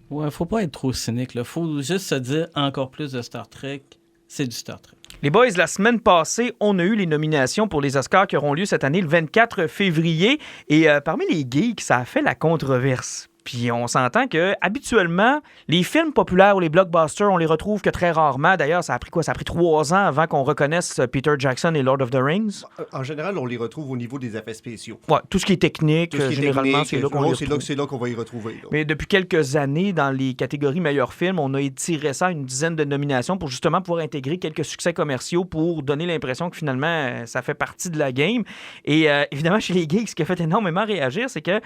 Ouais, faut pas être trop cynique. Là. Faut juste se dire encore plus de Star Trek. C'est du Star Trek. Les boys, la semaine passée, on a eu les nominations pour les Oscars qui auront lieu cette année, le 24 février. Et parmi les geeks, ça a fait la controverse. Puis on s'entend que habituellement, les films populaires ou les blockbusters, on les retrouve que très rarement. D'ailleurs, ça a pris quoi? Ça a pris 3 ans avant qu'on reconnaisse Peter Jackson et Lord of the Rings. En général, on les retrouve au niveau des effets spéciaux. Ouais, tout ce qui est technique, Tout ce qui est généralement, technique, c'est là qu'on les c'est retrouve. là qu'on va y retrouver. Là. Mais depuis quelques années, dans les catégories meilleurs films, on a étiré ça à une dizaine de nominations pour justement pouvoir intégrer quelques succès commerciaux pour donner l'impression que finalement, ça fait partie de la game. Et évidemment, chez les geeks, ce qui a fait énormément réagir, c'est que,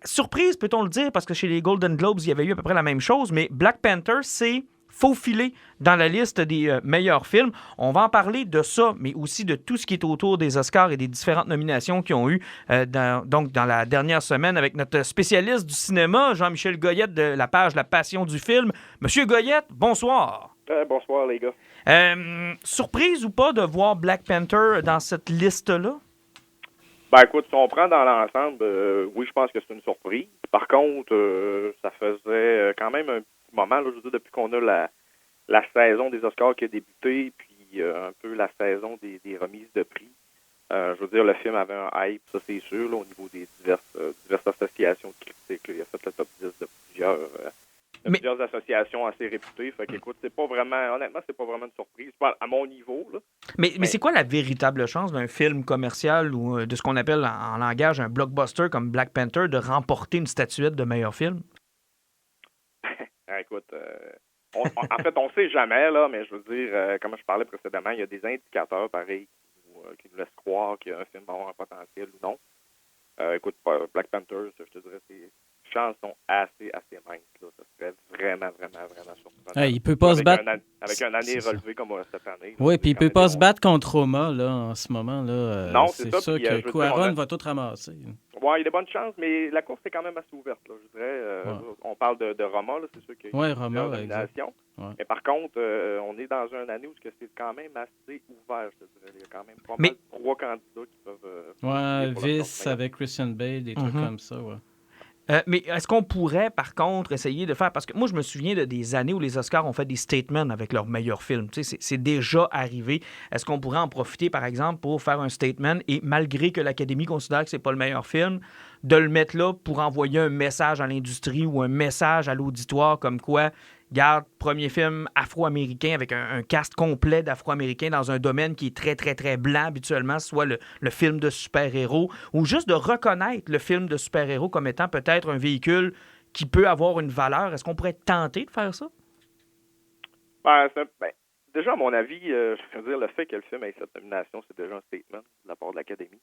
surprise, peut-on le dire, parce que chez les Golden Globes, il y avait eu à peu près la même chose, mais Black Panther s'est faufilé dans la liste des meilleurs films. On va en parler de ça, mais aussi de tout ce qui est autour des Oscars et des différentes nominations qu'ils ont eues dans la dernière semaine avec notre spécialiste du cinéma, Jean-Michel Goyette de la page La Passion du film. Monsieur Goyette, bonsoir. Bonsoir, les gars. Surprise ou pas de voir Black Panther dans cette liste-là? Écoute, si on prend dans l'ensemble, oui, je pense que c'est une surprise. Par contre, ça faisait quand même un petit moment, là, je veux dire, depuis qu'on a la saison des Oscars qui a débuté, puis un peu la saison des remises de prix. Je veux dire, le film avait un hype, ça c'est sûr, là, au niveau des diverses associations de critiques. Là. Il a fait le top 10 de plusieurs associations assez réputées. Fait qu'écoute, honnêtement, c'est pas vraiment une surprise. À mon niveau, là. Mais c'est quoi la véritable chance d'un film commercial ou de ce qu'on appelle en langage un blockbuster comme Black Panther de remporter une statuette de meilleur film? Écoute, en fait, on sait jamais, là, mais je veux dire, comme je parlais précédemment, il y a des indicateurs, pareil, qui nous laissent croire qu'un film va avoir un potentiel ou non. Écoute, Black Panther, je te dirais, c'est chances sont assez minces. Là. Ça serait vraiment surprenant. Il peut pas se battre. Avec un année relevé comme cette année. Oui, puis il peut pas se battre contre Roma là, en ce moment. Là. Non, c'est ça. sûr Puis, que Cuaron va tout ramasser. Oui, il y a des bonnes chances, mais la course est quand même assez ouverte. Là, je dirais, on parle de Roma, là, c'est sûr qu'il y a Roma, nominations. Ouais. Mais par contre, on est dans une année où c'est quand même assez ouvert, je te dirais. Il y a quand même pas mal 3 candidats qui peuvent... Vice avec Christian Bale, des trucs comme ça, ouais. Mais est-ce qu'on pourrait, par contre, essayer de faire... Parce que moi, je me souviens de des années où les Oscars ont fait des statements avec leurs meilleurs films. Tu sais, c'est déjà arrivé. Est-ce qu'on pourrait en profiter, par exemple, pour faire un statement et, malgré que l'Académie considère que c'est pas le meilleur film, de le mettre là pour envoyer un message à l'industrie ou un message à l'auditoire comme quoi, regarde, premier film afro-américain avec un cast complet d'afro-américains dans un domaine qui est très, très, très blanc habituellement, soit le film de super-héros, ou juste de reconnaître le film de super-héros comme étant peut-être un véhicule qui peut avoir une valeur. Est-ce qu'on pourrait tenter de faire ça? Déjà, à mon avis, je veux dire, le fait que le film ait cette nomination, c'est déjà un statement de la part de l'Académie.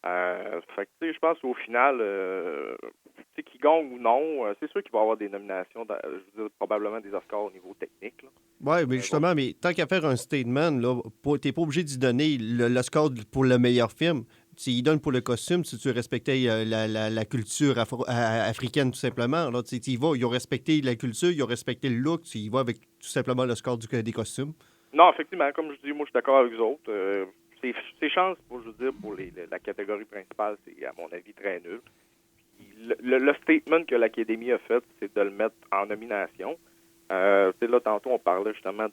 Fait que, tu sais, je pense qu'au final, tu sais, qu'il gagne ou non, c'est sûr qu'il va y avoir des nominations, je veux dire, probablement des Oscars au niveau technique, là. Ouais, mais justement, mais tant qu'à faire un statement, là, t'es pas obligé d'y donner le score pour le meilleur film. Tu y donnes pour le costume si tu respectais la culture africaine, tout simplement. Là, tu y vas, ils ont respecté la culture, ils ont respecté le look, tu y vas avec tout simplement le score des costumes. Non, effectivement, comme je dis, moi, je suis d'accord avec vous autres. Ces chances, je veux dire, pour la catégorie principale, c'est, à mon avis, très nul. Puis le statement que l'Académie a fait, c'est de le mettre en nomination. Là, tantôt, on parlait justement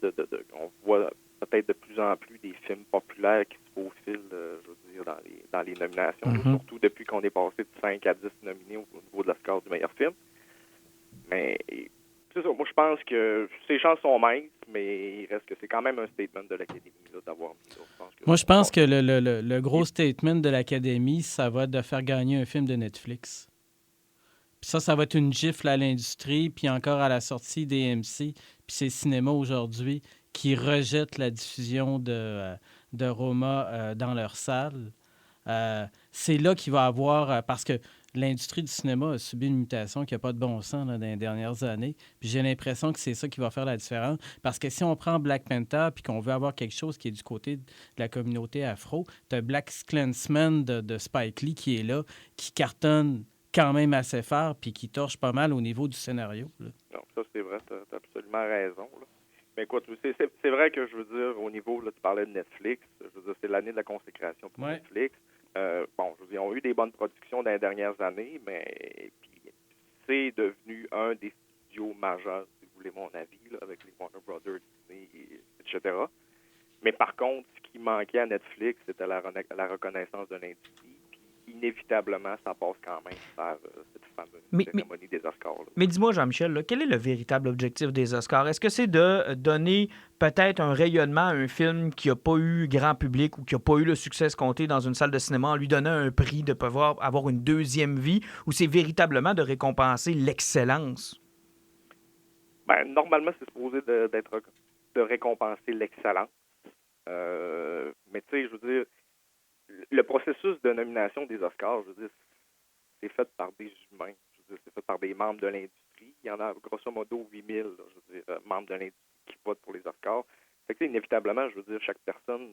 on voit peut-être de plus en plus des films populaires qui se faufilent, je veux dire, dans les nominations, surtout depuis qu'on est passé de 5 à 10 nominés au niveau de la score du meilleur film. Mais c'est ça, moi je pense que ces chances sont minces, mais il reste que c'est quand même un statement de l'Académie là, d'avoir mis ça. Je pense que le gros statement de l'Académie, ça va être de faire gagner un film de Netflix. Puis ça va être une gifle à l'industrie, puis encore à la sortie des AMC, puis c'est cinéma aujourd'hui qui rejettent la diffusion de Roma dans leur salle. C'est là qu'il va avoir... parce que l'industrie du cinéma a subi une mutation qui n'a pas de bon sens là, dans les dernières années. Puis j'ai l'impression que c'est ça qui va faire la différence. Parce que si on prend Black Panther puis qu'on veut avoir quelque chose qui est du côté de la communauté afro, tu as Black Klansman de Spike Lee qui est là, qui cartonne quand même assez fort puis qui torche pas mal au niveau du scénario. Là. Non, ça c'est vrai, tu as absolument raison. Là. Mais écoute, c'est vrai que je veux dire, au niveau, là, tu parlais de Netflix, je veux dire, c'est l'année de la consécration pour Netflix. Je veux dire, ils ont eu des bonnes productions dans les dernières années, mais puis, c'est devenu un des studios majeurs, si vous voulez mon avis, là, avec les Warner Brothers, Disney, etc. Mais par contre, ce qui manquait à Netflix, c'était la reconnaissance de l'industrie. Puis inévitablement, ça passe quand même par cette fameuse cérémonie des Oscars. Là. Mais dis-moi, Jean-Michel, là, quel est le véritable objectif des Oscars? Est-ce que c'est de donner peut-être un rayonnement à un film qui n'a pas eu grand public ou qui n'a pas eu le succès escompté dans une salle de cinéma en lui donnant un prix de pouvoir avoir une deuxième vie, ou c'est véritablement de récompenser l'excellence? Normalement, c'est supposé de récompenser l'excellence. Mais tu sais, je veux dire, le processus de nomination des Oscars, je veux dire, c'est fait par des humains. Je veux dire, c'est fait par des membres de l'industrie. Il y en a grosso modo 8000, je veux dire, membres de l'industrie qui votent pour les Oscars. Fait que, inévitablement, je veux dire, chaque personne,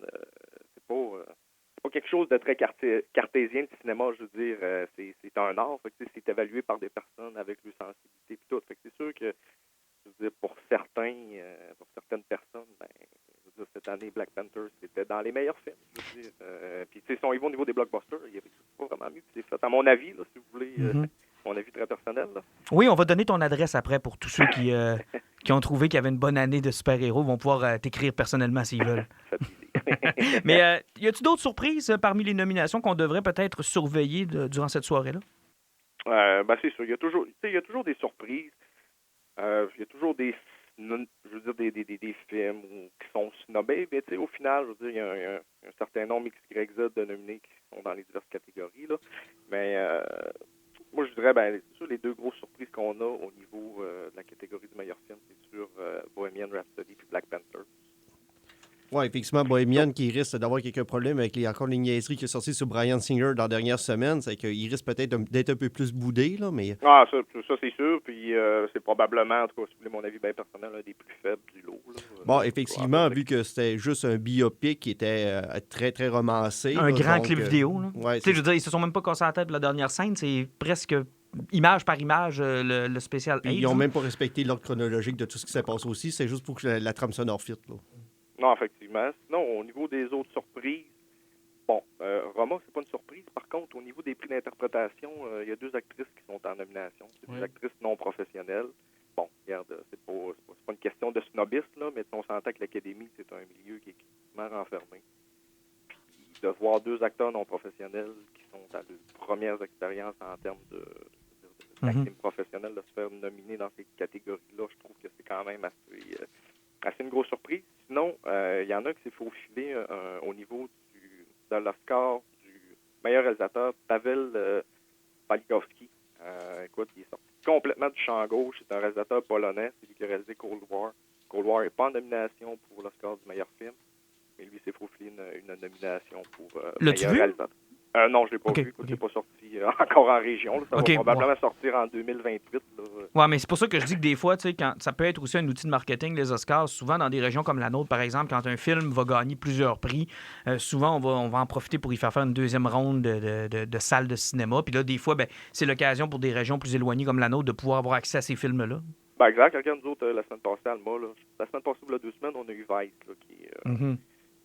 c'est pas quelque chose de très cartésien, le cinéma, je veux dire, c'est un art. Fait que, c'est évalué par des personnes avec leur sensibilité et tout. Fait que c'est sûr que, je veux dire, pour certaines personnes, je veux dire, cette année, Black Panther, c'était dans les meilleurs films. Je veux dire, puis, tu sais, si on y va au niveau des blockbusters, il y avait pas vraiment mieux que c'est fait. À mon avis, là, si vous voulez, mon avis très personnel. Là. Oui, on va donner ton adresse après pour tous ceux qui ont trouvé qu'il y avait une bonne année de super-héros. Vont pouvoir t'écrire personnellement s'ils veulent. Mais y a-t-il d'autres surprises parmi les nominations qu'on devrait peut-être surveiller durant cette soirée-là? C'est sûr. Il y a toujours des surprises. Il y a toujours des films qui sont snobés. Mais au final, je veux dire, il y a un certain nombre XYZ de nominés qui sont dans les diverses catégories. Là. Mais moi, je dirais, c'est sûr, les deux grosses surprises qu'on a au niveau de la catégorie du meilleur film, c'est sûr Bohemian Rhapsody et Black Panther. Oui, effectivement, Bohemian qui risque d'avoir quelques problèmes avec encore les niaiseries qui sont sorties sur Bryan Singer dans la dernière semaine. C'est qu'il risque peut-être d'être un peu plus boudé, là, mais... Ah, ça c'est sûr. Puis c'est probablement, en tout cas, si vous voulez mon avis bien personnel, un des plus faibles du lot. Là. Bon, effectivement, vu que c'était juste un biopic qui était très, très romancé. Un là, grand donc, clip vidéo. Là. Ouais, Je veux dire, ils se sont même pas cassés la tête de la dernière scène. C'est presque image par image le spécial. Ils n'ont même pas respecté l'ordre chronologique de tout ce qui s'est passé aussi. C'est juste pour que la trame sonore fit, là. Non, effectivement. Sinon, au niveau des autres surprises, Roma, c'est pas une surprise. Par contre, au niveau des prix d'interprétation, il y a 2 actrices qui sont en nomination. C'est des actrices non professionnelles. Bon, regarde, c'est pas une question de snobisme, là, mais on s'entend que l'Académie, c'est un milieu qui est extrêmement renfermé. Puis de voir 2 acteurs non professionnels qui sont à leurs premières expériences en termes d'acting professionnel, de se faire nominer dans ces catégories-là, je trouve que c'est quand même assez une grosse surprise. Sinon, il y en a qui s'est faufilé au niveau de l'Oscar du meilleur réalisateur, Paweł Pawlikowski. Écoute, il est sorti complètement du champ gauche. C'est un réalisateur polonais. C'est lui qui a réalisé Cold War. Cold War n'est pas en nomination pour l'Oscar du meilleur film, mais lui s'est faufilé une nomination pour L'as-tu meilleur vu? réalisateur. Non, je l'ai pas Ok, vu. Écoute, ok. c'est pas sorti encore en région. Là. Ça Ok, va probablement ouais. sortir en 2028. Là. Ouais, mais c'est pour ça que je dis que des fois, tu sais, quand ça peut être aussi un outil de marketing, les Oscars, souvent dans des régions comme la nôtre, par exemple, quand un film va gagner plusieurs prix, souvent on va en profiter pour y faire une deuxième ronde de salles de cinéma. Puis là, des fois, ben, c'est l'occasion pour des régions plus éloignées comme la nôtre de pouvoir avoir accès à ces films-là. Ben exact. Regarde, nous autres, la semaine passée, à Alma, la semaine passée, il y a 2 semaines, on a eu Vice là, qui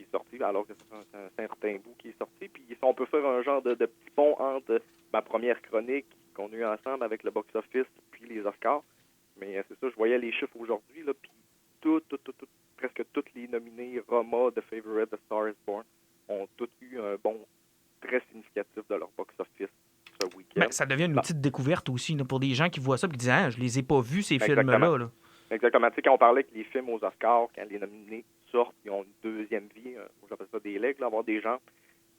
est sorti, alors que c'est un certain bout qui est sorti. Puis on peut faire un genre de petit pont entre ma première chronique qu'on a eu ensemble avec le box-office puis les Oscars. Mais c'est ça, je voyais les chiffres aujourd'hui, là, puis presque toutes les nominés Roma, The Favorite, The Star is Born ont toutes eu un bond très significatif de leur box-office ce week-end. Ben, ça devient une outil de découverte aussi là, pour des gens qui voient ça et qui disent je les ai pas vus, ces Exactement. films-là. Là. Exactement. Tu sais, quand on parlait que les films aux Oscars, quand les nominés sortent, ils ont une deuxième vie. Moi, j'appelle ça des legs, là, avoir des gens.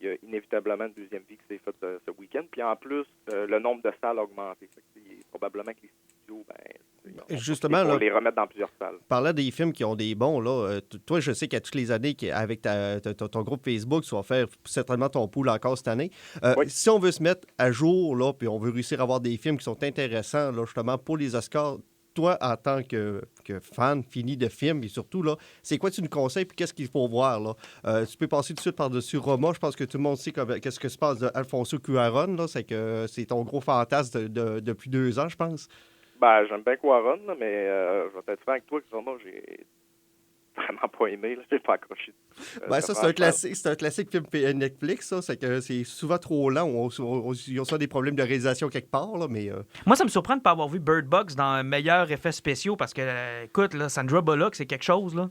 Il y a inévitablement une deuxième vie qui s'est faite ce week-end. Puis en plus, le nombre de salles a augmenté. Probablement que les studios, Justement, pour là, les remettre dans plusieurs salles. parlant des films qui ont des bons, là, toi, je sais qu'à toutes les années, avec ton groupe Facebook, tu vas faire certainement ton pool encore cette année. Oui. Si on veut se mettre à jour, là, puis on veut réussir à avoir des films qui sont intéressants, là, justement, pour les Oscars, toi, en tant que fan fini de films, et surtout, là, c'est quoi tu nous conseilles, puis qu'est-ce qu'il faut voir, là? Tu peux passer tout de suite par-dessus Roma. Je pense que tout le monde sait qu'est-ce que se passe d'Alfonso Cuarón, là. C'est que c'est ton gros fantasme depuis 2 ans, je pense. Ben, j'aime bien Cuarón, là, mais je vais être franc avec toi que Roma, j'ai vraiment pas aimé. Là. J'ai pas accroché. Ben, ça, c'est un classique. C'est un classique film Netflix, ça. C'est que c'est souvent trop lent. Ils ont soit des problèmes de réalisation quelque part, là, mais... Moi, ça me surprend de ne pas avoir vu Bird Box dans meilleurs effets spéciaux parce que, écoute, là, Sandra Bullock, c'est quelque chose, là.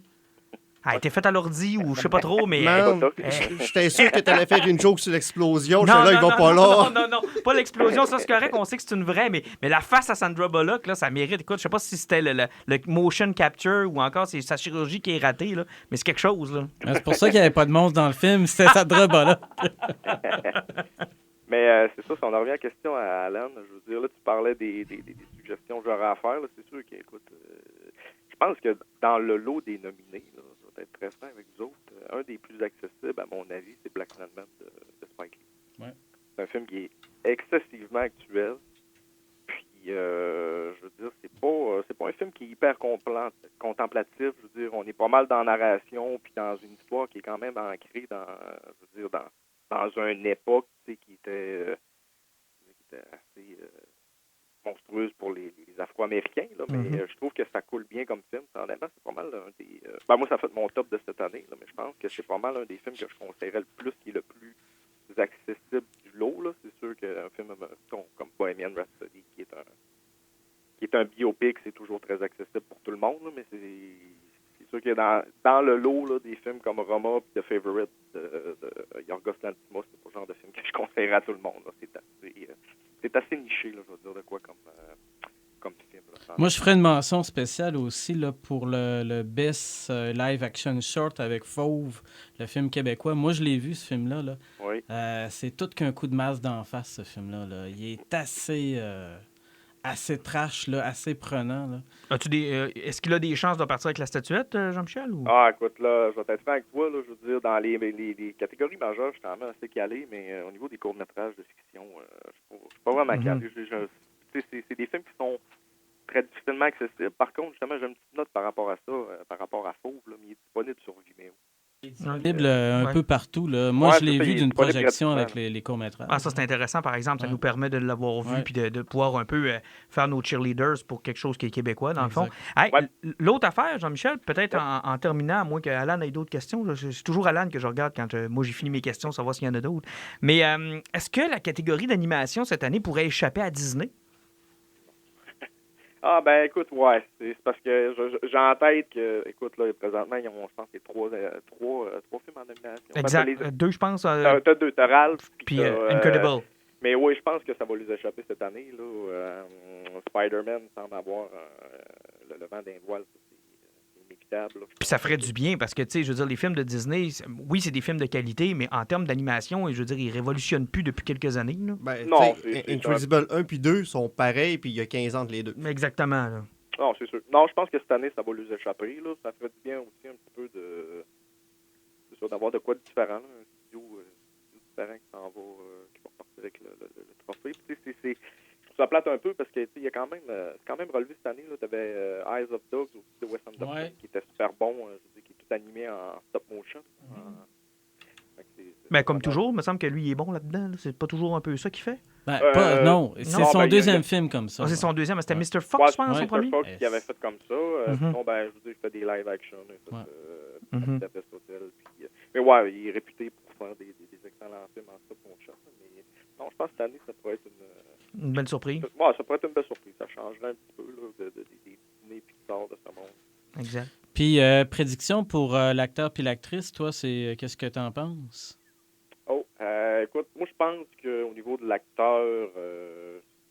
Elle a été faite à l'ordi ou je sais pas trop, mais... Man, ça. j'étais sûr que tu allais faire une joke sur l'explosion. J'étais là, ils vont pas là. Non, pas l'explosion, ça c'est correct, on sait que c'est une vraie, mais la face à Sandra Bullock, là, ça mérite. Écoute, je sais pas si c'était le motion capture ou encore c'est sa chirurgie qui est ratée, là, mais c'est quelque chose, là. C'est pour ça qu'il n'y avait pas de monstre dans le film, c'était Sandra Bullock. Mais c'est ça, si on en revient à la question à Alan, je veux dire, là, tu parlais des suggestions que j'aurais à faire. Là, c'est sûr qu'écoute, je pense que dans le lot des nominés, là, je vais être très franc avec vous autres, un des plus accessibles, à mon avis, c'est Black Swan de Spike Lee. Ouais. C'est un film qui est excessivement actuel. Puis, je veux dire, c'est pas un film qui est hyper contemplatif. Je veux dire, on est pas mal dans la narration, puis dans une histoire qui est quand même ancrée dans une époque qui était assez monstrueuse pour les Afro-Américains, là, mais je trouve que ça coule bien comme film. Honnêtement, c'est pas mal un des... moi, ça fait mon top de cette année, là, mais je pense que c'est pas mal un des films que je conseillerais le plus, qui est le plus accessible du lot. Là. C'est sûr qu'un film comme Bohemian Rhapsody, qui est un biopic, c'est toujours très accessible pour tout le monde, là, mais c'est sûr que dans le lot là, des films comme Roma et The Favorite de Yorgos Lanthimos, c'est pas le genre de film que je conseillerais à tout le monde. Là. C'est assez niché, là, je veux dire, de quoi comme film. Là, Moi, je ferais une mention spéciale aussi là, pour le Best Live Action Short avec Fauve, le film québécois. Moi, je l'ai vu, ce film-là. Là. Oui. C'est tout qu'un coup de masse d'en face, ce film-là. Là. Il est assez trash, là, assez prenant. Là. Est-ce qu'il a des chances de partir avec la statuette, Jean-Michel? Ou... Écoute, là, je vais être franc avec toi, là, je veux dire, dans les catégories majeures, je suis quand même assez calé, mais au niveau des courts-métrages de fiction, je suis pas vraiment calé. C'est des films qui sont très difficilement accessibles. Par contre, justement, j'ai une petite note par rapport à ça, par rapport à Fauve, là, mais il est disponible sur Vimeo. Il est disponible un peu partout. Là. Moi, je l'ai vu d'une projection avec les courts-métrages. Ah, ça, c'est intéressant, par exemple. Ça nous permet de l'avoir vu puis de pouvoir un peu faire nos cheerleaders pour quelque chose qui est québécois, dans le fond. Hey, l'autre affaire, Jean-Michel, peut-être en terminant, à moins qu'Alan ait d'autres questions. C'est toujours Alan que je regarde quand moi j'ai fini mes questions, savoir s'il y en a d'autres. Mais est-ce que la catégorie d'animation cette année pourrait échapper à Disney? Écoute, ouais, c'est parce que j'ai en tête que, écoute, là, présentement, ils ont, je pense, trois films en nomination. Exact. 2, je pense. T'as 2, t'as Ralph. Puis Incredible. Mais oui, je pense que ça va les échapper cette année, là. Spider-Man semble avoir le vent d'un voile, c'est inévitable. Là. Puis ça ferait du bien parce que, tu sais, je veux dire, les films de Disney, oui, c'est des films de qualité, mais en termes d'animation, je veux dire, ils révolutionnent plus depuis quelques années. Là. Ben, non, Incredible 1 puis 2 sont pareils, puis il y a 15 ans entre les deux. Exactement. Là. Non, c'est sûr. Non, je pense que cette année, ça va lui échapper. Là. Ça ferait du bien aussi un petit peu c'est ça, d'avoir de quoi de différent. Là. Un studio différent qui s'en va, qui va repartir avec le trophée. Puis, je trouve ça plate un peu parce que il y a quand même, c'est quand même relevé cette année. Tu avais Eyes of Dogs aussi de Wes Anderson qui était super bon, je veux dire, qui est tout animé en stop motion. Ben, comme toujours, il me semble que lui, il est bon là-dedans. Là. C'est pas toujours un peu ça qu'il fait? Ben, non, c'est non, son deuxième film comme ça. Ah, c'est son deuxième. C'était Mr. Fox, Ouais, je pense, son premier? Mr. Fox qui avait fait comme ça. Sinon, ben, je veux dire, il fait des live action. Mais ouais, il est réputé pour faire des excellents films en stop motion. Mais non, je pense que cette année, ça pourrait être une belle surprise. Ouais, ça pourrait être une belle surprise. Ça changerait un petit peu là, des Disney Pixar de ce monde. Exact. Puis, prédiction pour l'acteur puis l'actrice, toi, c'est qu'est-ce que tu en penses? Écoute, moi, je pense qu'au niveau de l'acteur,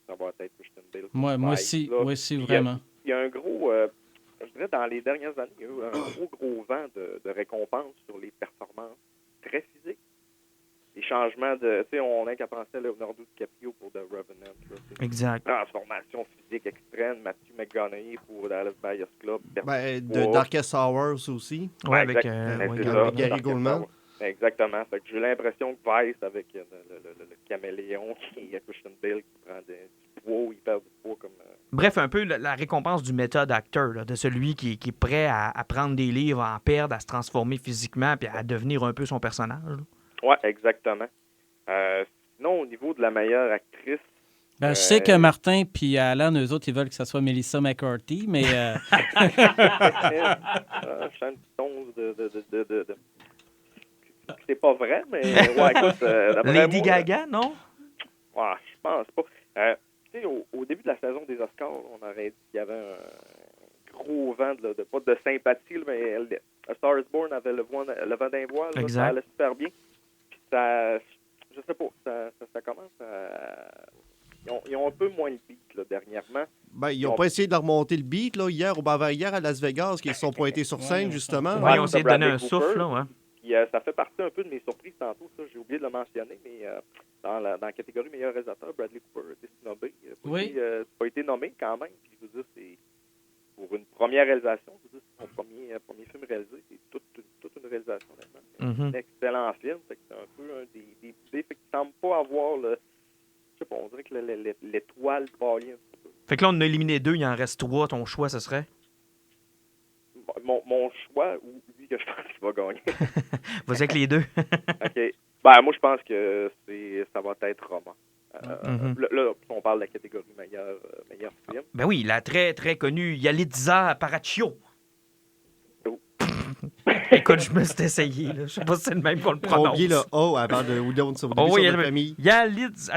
ça va être Christian Bale. Moi aussi, vraiment. Il y a un gros, je dirais, dans les dernières années, il y a eu un gros vent de récompenses sur les performances très physiques. Les changements de, tu sais, on a qu'à penser à Leonardo DiCaprio pour The Revenant. Là, exact. Transformation physique extrême, Matthew McConaughey pour Dallas Buyers Club. De Darkest Hours aussi. Ouais, avec Gary Goldman. Exactement. Fait que j'ai l'impression que Vice, avec le caméléon qui est Christian Bale, qui prend du poids, il perd du poids comme... Bref, un peu la récompense du méthode acteur, de celui qui est prêt à prendre des livres, à en perdre, à se transformer physiquement, puis à devenir un peu son personnage. Oui, exactement. Sinon, au niveau de la meilleure actrice... Ben, je sais que Martin puis Alan, eux autres, ils veulent que ça soit Melissa McCarthy, mais... Je sens une petite once de... C'est pas vrai, mais ouais, écoute... Lady Gaga, non? Ouais, je pense pas. Tu sais, au début de la saison des Oscars, on aurait dit qu'il y avait un gros vent pas de sympathie, mais A Star is Born avait le vent d'un voile, là, ça allait super bien. Puis ça, je sais pas, ça commence à... Ils ont un peu moins le beat, là, dernièrement. Ben, ils n'ont pas essayé de remonter le beat, là, hier à Las Vegas, qu'ils se sont pointés sur scène, justement. Oui, ils ont essayé de donner un souffle, là, ouais. Puis, ça fait partie un peu de mes surprises tantôt, ça, j'ai oublié de le mentionner, mais dans la catégorie meilleur réalisateur, Bradley Cooper a été snobé. Il n'a pas été nommé quand même. Puis, je veux dire, c'est pour une première réalisation, je veux dire, c'est son premier film réalisé, c'est toute une réalisation, honnêtement. C'est un excellent film, c'est un peu un des idées, fait qu'il ne semble pas avoir le... Je sais pas, on dirait que l'étoile pâlit un petit peu. Fait que là, on en a éliminé 2, il en reste 3. Ton choix, ce serait? Mon choix, ou lui que je pense qu'il va gagner. Vas-y avec les 2. OK. Ben, moi, je pense que ça va être Roma. Là, on parle de la catégorie meilleur film. Ben oui, la très, très connue Yalitza Aparicio. Oh. Écoute, je me suis essayé. Là. Je sais pas si c'est le même qu'on le prononce. Oubliez le O avant de Oudon sur la famille. Yalitza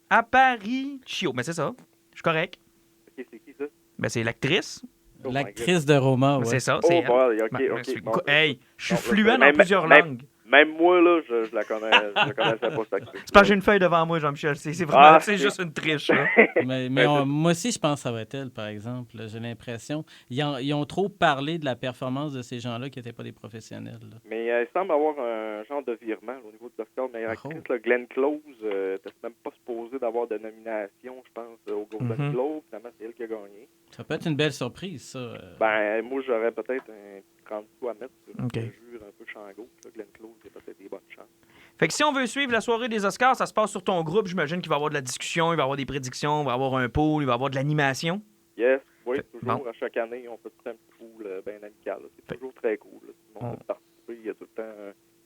Aparicio. Mais c'est ça. Je suis correct. OK, c'est qui ça? Ben c'est l'actrice. L'actrice de Roma, ouais. C'est ça. Oh, c'est OK. Bon, hey, je suis fluent dans plusieurs langues. Même moi, là, je la connais. Je la connaissais pas, cette actrice. C'est parce que j'ai une feuille devant moi, Jean-Michel. C'est vraiment, c'est juste une triche. Là. mais moi aussi, je pense que ça va être elle, par exemple. J'ai l'impression. Ils ont trop parlé de la performance de ces gens-là qui n'étaient pas des professionnels. Là. Mais il semble avoir un genre de virement au niveau de l'Oscar de meilleure actrice. Là, Glenn Close n'était même pas supposé d'avoir de nomination, je pense, au Golden Globe. Finalement, c'est elle qui a gagné. Ça peut être une belle surprise, ça. Ben, moi, j'aurais peut-être un 30 sous à mettre sur un jure un peu chango. Glenn Close, il y a peut-être des bonnes chances. Fait que si on veut suivre la soirée des Oscars, ça se passe sur ton groupe. J'imagine qu'il va y avoir de la discussion, il va y avoir des prédictions, il va y avoir un pool, il va y avoir de l'animation. Yes, oui, toujours. Bon. À chaque année, on fait tout un petit pool bien amical. C'est toujours très cool. Là. Tout le monde peut participer. Il y a tout le temps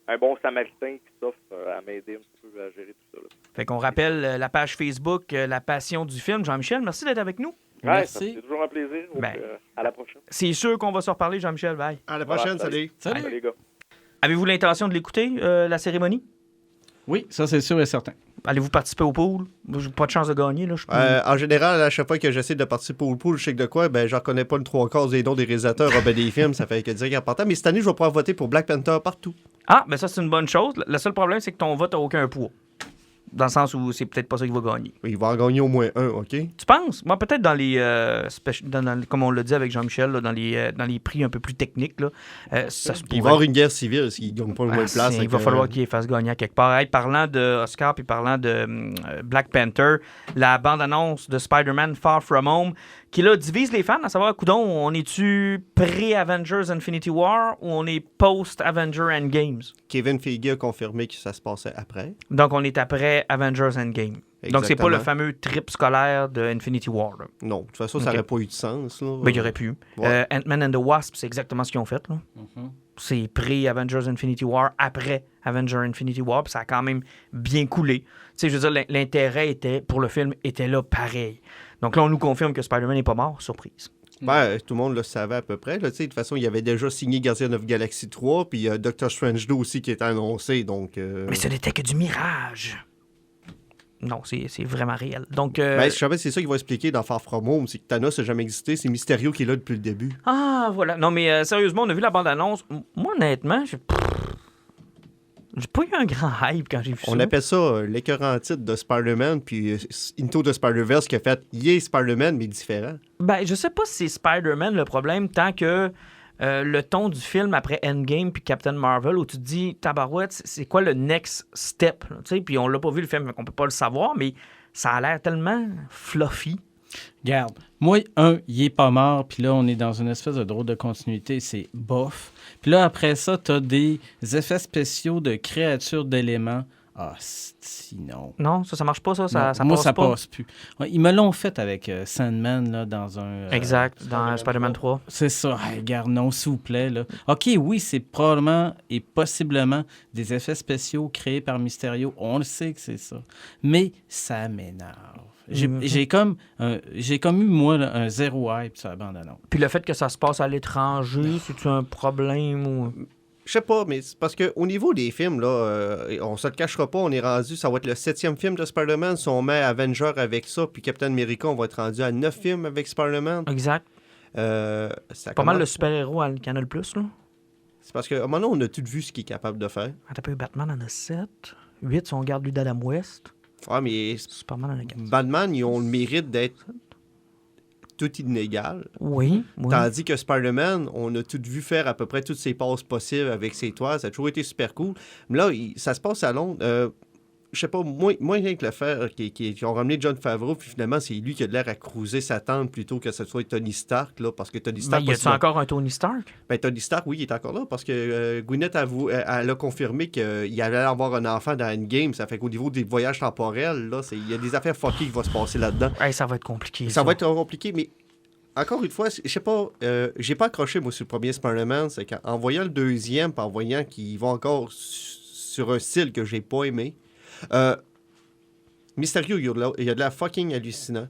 un bon samaritain qui s'offre à m'aider un petit peu à gérer tout ça. Là. Fait qu'on rappelle la page Facebook La Passion du film. Jean-Michel, merci d'être avec nous. Merci. C'est toujours un plaisir. À la prochaine. C'est sûr qu'on va se reparler, Jean-Michel. Bye. À la prochaine, salut les gars. Avez-vous l'intention de l'écouter, la cérémonie? Oui, ça c'est sûr et certain. Allez-vous participer au pool? J'ai pas de chance de gagner. Là, en général, à chaque fois que j'essaie de participer au pool, je sais que de quoi, ben j'en connais pas le 3/4 des noms des réalisateurs des films, ça fait que dire important. Mais cette année, je vais pouvoir voter pour Black Panther partout. Ah, ben ça c'est une bonne chose. Le seul problème, c'est que ton vote n'a aucun poids. Dans le sens où c'est peut-être pas ça qu'il va gagner. Il va en gagner au moins un, OK? Tu penses? Moi, peut-être dans les... comme on l'a dit avec Jean-Michel, là, dans les prix un peu plus techniques, là, ça se Il va y pourrait. avoir une guerre civile s'il ne gagne pas le moins de place. Il va falloir qu'il les fasse gagner à quelque part. Hey, parlant de Oscar puis parlant de Black Panther, la bande-annonce de Spider-Man Far From Home, qui là divise les fans à savoir, coudon, on est-tu pré-Avengers Infinity War ou on est post-Avengers Endgames? Kevin Feige a confirmé que ça se passait après. Donc, on est après Avengers Endgame. Donc, c'est pas le Exactement. fameux trip scolaire de Infinity War. Là. Non, de toute façon, ça Ok. n'aurait pas eu de sens. Là. Ben, il aurait pu. Ouais. Ant-Man and the Wasp, c'est exactement ce qu'ils ont fait. Là. C'est pré-Avengers Infinity War, après Avengers Infinity War, puis ça a quand même bien coulé. Tu sais, je veux dire, l'intérêt pour le film était là pareil. Donc là, on nous confirme que Spider-Man n'est pas mort, surprise. Ben, tout le monde le savait à peu près. Là, tu sais, de toute façon, il avait déjà signé Guardian of the Galaxy 3, puis Doctor Strange 2 aussi qui était annoncé. Donc, Mais ce n'était que du mirage. Non, c'est vraiment réel. Donc, ben, je savais, c'est ça qu'il va expliquer dans Far From Home, c'est que Thanos n'a jamais existé, c'est Mysterio qui est là depuis le début. ah, voilà. Non, mais sérieusement, on a vu la bande-annonce. Moi, honnêtement, j'ai pas eu un grand hype quand j'ai vu ça. On appelle ça l'écœurant titre de Spider-Man, puis Into the Spider-Verse qui a fait Yeah Spider-Man, mais différent. Ben, je sais pas si c'est Spider-Man le problème, tant que le ton du film après Endgame puis Captain Marvel, où tu te dis, tabarouette, c'est quoi le next step? Tu sais, puis on l'a pas vu le film, donc on peut pas le savoir, mais ça a l'air tellement fluffy. Regarde, moi, il est pas mort, puis là, on est dans une espèce de drôle de continuité, c'est bof. Puis là, après ça, t'as des effets spéciaux de créatures d'éléments. Ah, sinon. Non, ça marche pas, ça Moi, passe ça pas. passe plus. Ouais, ils me l'ont fait avec Sandman, là, dans un... Exact, dans Spider-Man 3. C'est ça. Hey, regarde, non, s'il vous plaît, là. OK, oui, c'est probablement et possiblement des effets spéciaux créés par Mysterio. On le sait que c'est ça. Mais ça m'énerve. J'ai comme eu, moi, là, un zéro hype sur la bande-annonce. Puis le fait que ça se passe à l'étranger, c'est-tu un problème ou... Je sais pas, mais c'est parce qu'au niveau des films, là, on se le cachera pas, on est rendu, ça va être le 7e film de Spider-Man. Si on met Avenger avec ça, puis Captain America, on va être rendu à 9 films avec Spider-Man. Exact. Ça Pas mal commence- le super-héros à Canal+, là. C'est parce qu'à un moment donné, on a tout vu ce qu'il est capable de faire. Attends un peu, Batman en a 7. 8, si on regarde lui d'Adam West. Ouais, mais Superman en a 4. Batman, ils ont le mérite d'être tout inégal. Oui, oui. Tandis que Spider-Man, on a tout vu faire à peu près toutes ses passes possibles avec ses toiles. Ça a toujours été super cool. Mais là, ça se passe à Londres. Je sais pas, moins rien que le faire qui ont ramené John Favreau, puis finalement, c'est lui qui a de l'air à cruiser sa tante plutôt que ce soit Tony Stark, là, parce que Tony Ben, Stark... y a-tu encore un Tony Stark? Ben, Tony Stark, oui, il est encore là, parce que Gwyneth elle a confirmé qu'il allait avoir un enfant dans Endgame. Ça fait qu'au niveau des voyages temporels, là, il y a des affaires fuckées qui vont se passer là-dedans. Hey, ça va être compliqué. Ça va être compliqué, mais encore une fois, je sais pas, j'ai pas accroché, moi, sur le premier Spider-Man. C'est qu'en voyant le deuxième, puis en voyant qu'ils vont encore sur un style que j'ai pas aimé, Mysterio, il y a de la fucking hallucinant.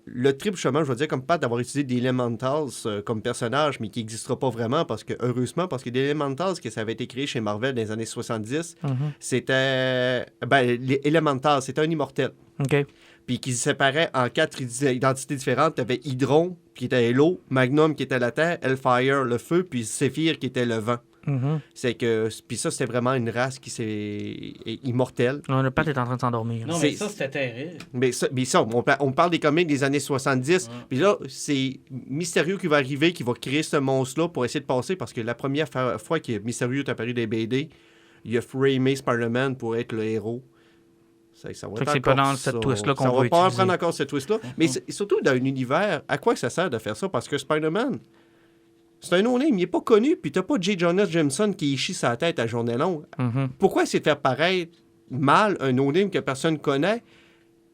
Le triple chemin, je veux dire, comme pas d'avoir utilisé des Elementals comme personnage, mais qui n'existera pas vraiment, parce que, heureusement, parce que des Elementals, que ça avait été créé chez Marvel dans les années 70, c'était... Ben, les Elementals, c'était un immortel. OK. Puis qui se séparait en 4 identités différentes. Tu avais Hydron, qui était l'eau, Magnum, qui était la terre, Hellfire, le feu, puis Séphir, qui était le vent. Mhm. C'est que... Puis ça, c'était vraiment une race qui s'est immortelle. Non, le Pat est en train de s'endormir. Non, C'est- mais ça, c'était terrible. Mais ça on parle des comics des années 70. Puis là, c'est Mysterio qui va arriver, qui va créer ce monstre-là pour essayer de passer, parce que la première fois que Mysterio est apparu des BD, il a framé Spider-Man pour être le héros. Ça va Fait être que c'est pas encore dans cette ça. twist-là qu'on Ça va va pas utiliser. prendre encore cette twist-là. Mais surtout dans un univers, à quoi ça sert de faire ça? Parce que Spider-Man, c'est un no-name, il est pas connu, puis t'as pas J. Jonah Jameson qui chie sa tête à journée longue. Mhm. Pourquoi essayer de faire paraître mal un no-name que personne connaît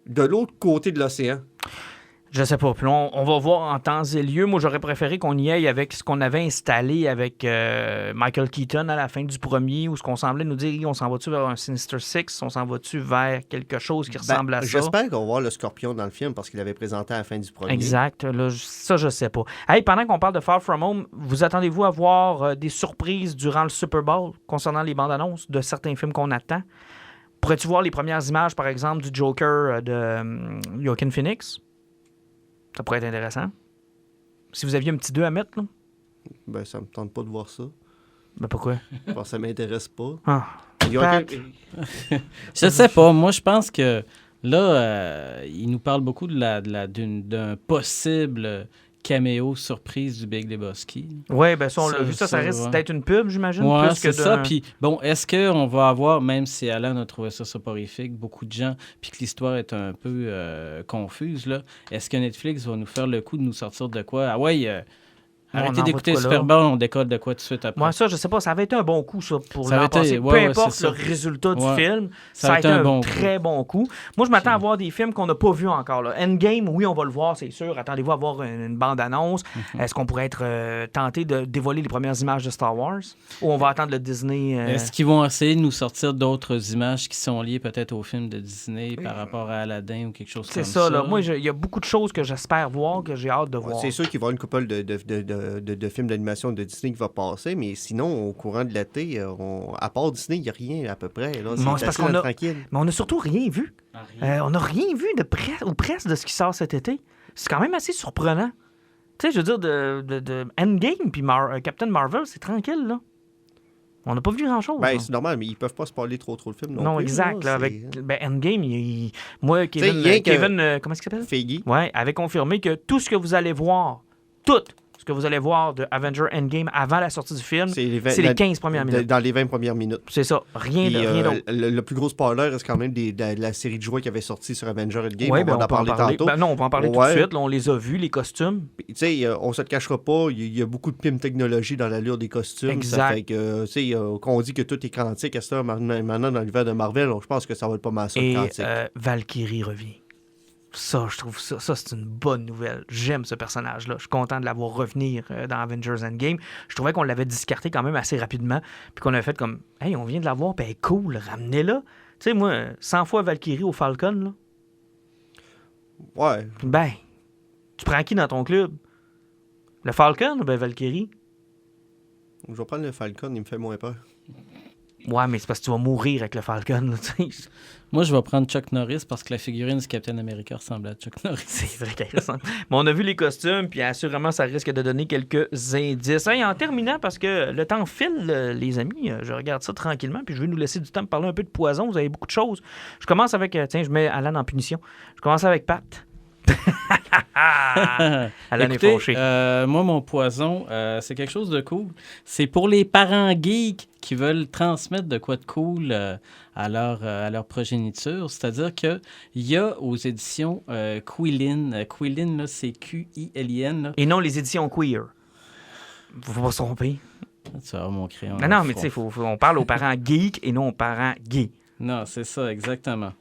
de l'autre côté de l'océan? Je sais pas. Puis là, on va voir en temps et lieu. Moi, j'aurais préféré qu'on y aille avec ce qu'on avait installé avec Michael Keaton à la fin du premier, où ce qu'on semblait nous dire, on s'en va-tu vers un Sinister Six, on s'en va-tu vers quelque chose qui ressemble à ça? J'espère qu'on va voir le Scorpion dans le film parce qu'il avait présenté à la fin du premier. Exact. Là, ça, je sais pas. Hey, pendant qu'on parle de Far From Home, vous attendez-vous à voir des surprises durant le Super Bowl concernant les bandes annonces de certains films qu'on attend? Pourrais-tu voir les premières images, par exemple, du Joker de Joaquin Phoenix? Ça pourrait être intéressant. Si vous aviez un petit 2 à mettre, là. Ben, ça me tente pas de voir ça. Ben pourquoi? Bon, ça m'intéresse pas. Ah. Il y a Pat. Je sais pas. Moi, je pense que là, il nous parle beaucoup d'un possible caméo surprise du Big Lebowski. Oui, ben ça, on l'a Ça, vu. Ça ça, risque ouais. d'être une pub, j'imagine, Ouais, plus que c'est ça. d'un- Puis, bon, est-ce qu'on va avoir, même si Alan a trouvé ça soporifique, beaucoup de gens, puis que l'histoire est un peu confuse, là, est-ce que Netflix va nous faire le coup de nous sortir de quoi? Ah ouais, On arrêtez envoie d'écouter de quoi, Super là? Bowl, on décolle de quoi tout de suite après. Moi, ça, je sais pas. Ça avait été un bon coup, ça, pour Ça avait l'an été- passé. ouais, Peu ouais, importe c'est le ça. résultat du Ouais. film, Ça ça a a été été un un bon très bon coup. Moi, je m'attends Puis- à voir des films qu'on n'a pas vus encore. Là. Endgame, oui, on va le voir, c'est sûr. Attendez-vous à voir une bande-annonce. Est-ce qu'on pourrait être tenté de dévoiler les premières images de Star Wars? Ou on va attendre le Disney... Est-ce qu'ils vont essayer de nous sortir d'autres images qui sont liées peut-être au film de Disney par rapport à Aladdin ou quelque chose C'est comme ça, là. Moi, il y a beaucoup de choses que j'espère voir, que j'ai hâte de voir. C'est sûr qu'il va y avoir une couple de films d'animation de Disney qui va passer, mais sinon, au courant de l'été, à part Disney, il n'y a rien à peu près. Là. Non, c'est parce qu'on a- tranquille. Mais on n'a surtout rien vu. On n'a rien vu de près ou presque de ce qui sort cet été. C'est quand même assez surprenant. Tu sais, je veux dire, de Endgame puis Captain Marvel, c'est tranquille, là. On n'a pas vu grand-chose. Ben, là. c'est normal, mais ils peuvent pas spoiler trop le film. Non, plus, exact. Là, c'est- avec Endgame, moi, Kevin, rien que- comment est-ce qu'il s'appelle? Feige. Ouais, avait confirmé que tout ce que vous allez voir, tout ce que vous allez voir de Avenger Endgame avant la sortie du film, c'est les 15 premières minutes. Dans les 20 premières minutes. C'est ça. Rien Puis, d'autre. le plus gros spoiler reste quand même de la série de jouets qui avait sorti sur Avenger Endgame. Ouais, on ben, va en peut en parler tantôt. Ben non, on va en parler tout de Ouais. suite. Là, on les a vus, les costumes. Tu sais, on se le cachera pas, il y a beaucoup de pim technologie dans l'allure des costumes. Exact. Ça fait que, tu sais, quand on dit que tout est quantique à ça, maintenant dans l'univers de Marvel, je pense que ça va être pas mal ça, le Et quantique. Valkyrie revient. Ça, je trouve ça c'est une bonne nouvelle. J'aime ce personnage-là. Je suis content de l'avoir revenir dans Avengers Endgame. Je trouvais qu'on l'avait discarté quand même assez rapidement, puis qu'on avait fait comme, hey, on vient de l'avoir, ben cool, ramenez-la. Tu sais, moi, 100 fois Valkyrie au Falcon, là, Ouais. ben, tu prends qui dans ton club? Le Falcon ou ben Valkyrie? Je vais prendre le Falcon, il me fait moins peur. Ouais, mais c'est parce que tu vas mourir avec le Falcon, là, tu sais. Moi, je vais prendre Chuck Norris parce que la figurine du Captain America ressemble à Chuck Norris. C'est vrai qu'elle ressemble. Mais on a vu les costumes, puis assurément, ça risque de donner quelques indices. Hey, en terminant, parce que le temps file, les amis, je regarde ça tranquillement, puis je vais nous laisser du temps pour parler un peu de poison. Vous avez beaucoup de choses. Je commence avec... tiens, je mets Alan en punition. Je commence avec Pat. Alan Écoutez, est fauché. moi, mon poison, c'est quelque chose de cool. C'est pour les parents geeks qui veulent transmettre de quoi de cool à leur progéniture. C'est-à-dire qu'il y a aux éditions Quilin, Quilin, là, c'est Q-I-L-I-N. Là. Et non les éditions queer. Faut pas se tromper. Tu vas avoir mon crayon. Non, mais tu sais, on parle aux parents geeks et non aux parents gays. Non, c'est ça, exactement.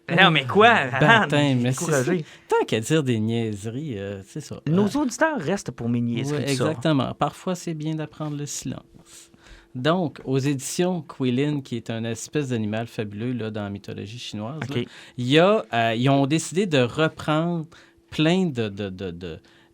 Non, mais quoi? Alan, Baptême, je suis mais c'est découragé. Tant qu'à dire des niaiseries, c'est ça. Nos auditeurs restent pour mes niaiseries. Ouais, de ça. exactement. Parfois, c'est bien d'apprendre le silence. Donc, aux éditions Quilin, qui est une espèce d'animal fabuleux là, dans la mythologie chinoise, OK. là, il y a, ils ont décidé de reprendre plein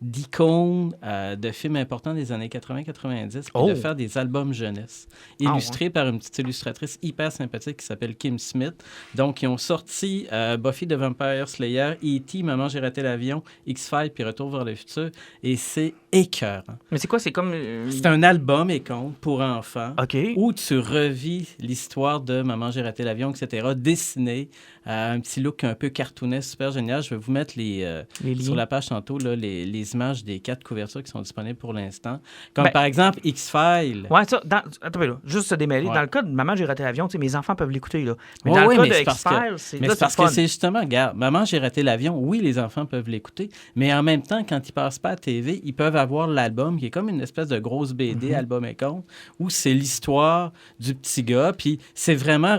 d'icônes de films importants des années 80-90 puis Oh. de faire des albums jeunesse illustrés par une petite illustratrice hyper sympathique qui s'appelle Kim Smith. Donc, ils ont sorti Buffy the Vampire Slayer, E.T., Maman, j'ai raté l'avion, X-Files puis Retour vers le futur. Et c'est écœurant. Mais c'est quoi? C'est comme... C'est un album et conte pour enfants OK. où tu revis l'histoire de Maman, j'ai raté l'avion, etc., dessiné, un petit look un peu cartoonesque, super génial. Je vais vous mettre Les sur liens. la page tantôt les images des 4 couvertures qui sont disponibles pour l'instant. Comme Ben- par exemple X-Files. Ouais, ça, attends, là, juste se démêler. Ouais. Dans le cas de Maman, j'ai raté l'avion, tu sais, mes enfants peuvent l'écouter, là. Mais Ouais, dans ouais, le cas mais de c'est parce que- X-Files, c'est Mais là, c'est parce le fun. que c'est justement, regarde, Maman, j'ai raté l'avion. Oui, les enfants peuvent l'écouter, mais en même temps, quand ils passent pas à la TV, ils peuvent avoir l'album qui est comme une espèce de grosse BD, Mm-hmm. album et conte, où c'est l'histoire du petit gars, puis c'est vraiment...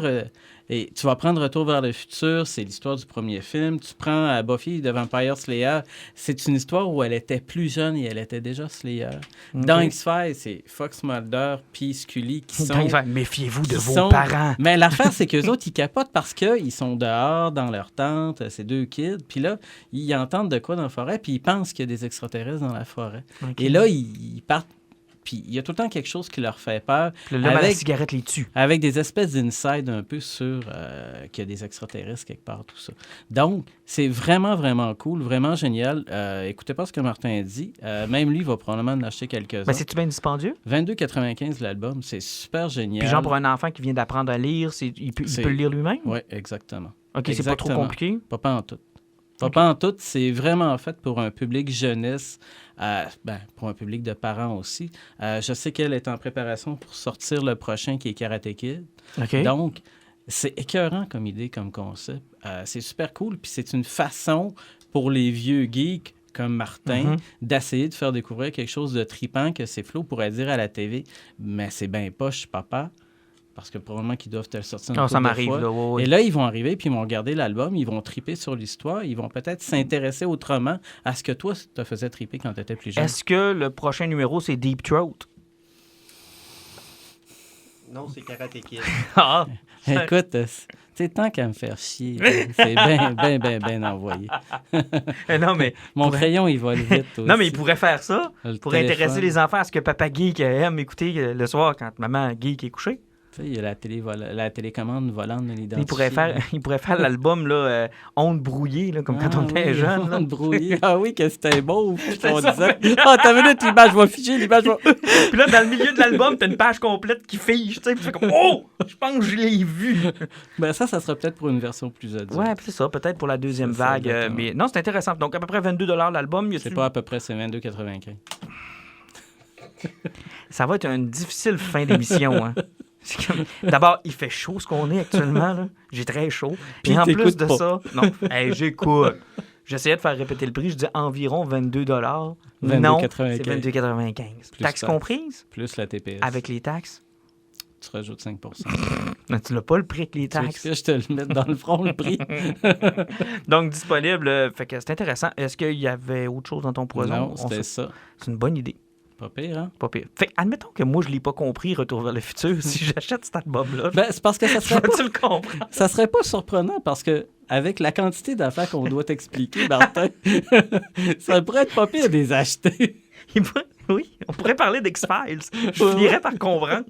Et tu vas prendre Retour vers le futur, c'est l'histoire du premier film. Tu prends Buffy the Vampire Slayer, c'est une histoire où elle était plus jeune et elle était déjà Slayer. Dans X-Files, c'est Fox Mulder puis Scully qui sont... Méfiez-vous de qui vos sont- parents. Mais l'affaire, c'est qu'eux autres, ils capotent parce qu'ils sont dehors, dans leur tente, ces deux kids, puis là, ils entendent de quoi dans la forêt, puis ils pensent qu'il y a des extraterrestres dans la forêt. OK. Et là, ils partent Puis il y a tout le temps quelque chose qui leur fait peur. Puis l'homme à la cigarette les tue. Avec des espèces d'insides un peu sur qu'il y a des extraterrestres quelque part, tout ça. Donc, c'est vraiment, vraiment cool, vraiment génial. Écoutez pas ce que Martin dit. Même lui, il va probablement en acheter quelques-uns. Mais c'est-tu bien dispendieux? 22,95 l'album, c'est super génial. Puis genre pour un enfant qui vient d'apprendre à lire, il peut le lire lui-même? Oui, exactement. OK, c'est pas trop compliqué? Pas en tout. Pas en tout, c'est vraiment fait pour un public jeunesse, pour un public de parents aussi. Je sais qu'elle est en préparation pour sortir le prochain qui est Karate Kid. OK. Donc, c'est écœurant comme idée, comme concept. C'est super cool, puis c'est une façon pour les vieux geeks comme Martin d'essayer de faire découvrir quelque chose de tripant que c'est Flo pourrait dire à la TV, mais c'est bien poche, papa. Parce que probablement qu'ils doivent te le sortir une ça couple de m'arrive, fois. là. Ouais. Et là, ils vont arriver, puis ils vont regarder l'album, ils vont triper sur l'histoire, ils vont peut-être s'intéresser autrement à ce que toi, te faisait triper quand tu étais plus jeune. Est-ce que le prochain numéro, c'est Deep Throat? Non, c'est Karate Kid. Ah! Écoute, c'est tant qu'à me faire chier. C'est bien envoyé. Non, mais... Mon crayon, il vole vite aussi. Non, mais il pourrait faire ça Le pour téléphone. intéresser les enfants à ce que papa geek aime écouter le soir quand maman geek est couchée. Tu sais, il y a la télécommande volante de l'identifier. Il pourrait faire l'album là, Onde brouillée, là, comme quand on était jeune. là. Onde brouillée. Ah oui, que c'était beau. On disait, t'as vu là, l'image va figer, l'image va... Puis là, dans le milieu de l'album, t'as une page complète qui fige, tu sais, puis tu fais comme « Oh! Je pense que je l'ai vu! » Ben ça sera peut-être pour une version plus adulte. Ouais, puis c'est ça, peut-être pour la deuxième C'est ça, vague. exactement. Mais non, c'est intéressant. Donc, à peu près 22 $ l'album. C'est pas à peu près, c'est 22,95. Ça va être une difficile fin d'émission, hein. D'abord, il fait chaud ce qu'on est actuellement. Là. J'ai très chaud. Puis Et en plus t'écoutes de pas. ça, non, j'écoute. J'essayais de faire répéter le prix. Je dis environ 22 $. Non, 22,95. c'est 22,95. Taxes taxes. comprises? Plus la TPS. Avec les taxes? Tu rajoutes 5 Non, tu l'as pas le prix avec les Tu veux taxes. que je te le mette dans le front, le prix? Donc, disponible. Fait que c'est intéressant. Est-ce qu'il y avait autre chose dans ton poison? Non, c'était ça. C'est une bonne idée. Pas pire, hein? Pas pire. Fait que, admettons que moi, je l'ai pas compris, Retour vers le futur. Si j'achète cet album-là, Ben, c'est parce que ça serait tu le comprends. ça serait pas surprenant parce que avec la quantité d'affaires qu'on doit t'expliquer, Martin, ça pourrait être pas pire de les acheter. Oui, on pourrait parler d'X-Files. Je finirais par comprendre.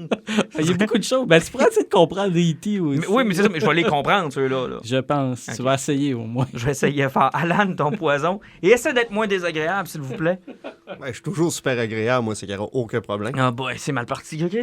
Il y a beaucoup de choses. Ben, tu pourrais essayer de comprendre E.T. aussi. Oui, mais c'est ça, mais je vais les comprendre, ceux-là. Là. Je pense. Ok. Tu vas essayer au moins. Je vais essayer fort. Alan, ton poison. Et essaie d'être moins désagréable, s'il vous plaît. Ouais, je suis toujours super agréable, moi, c'est qu'il n'y aura aucun problème. Ah, boy, c'est mal parti, OK?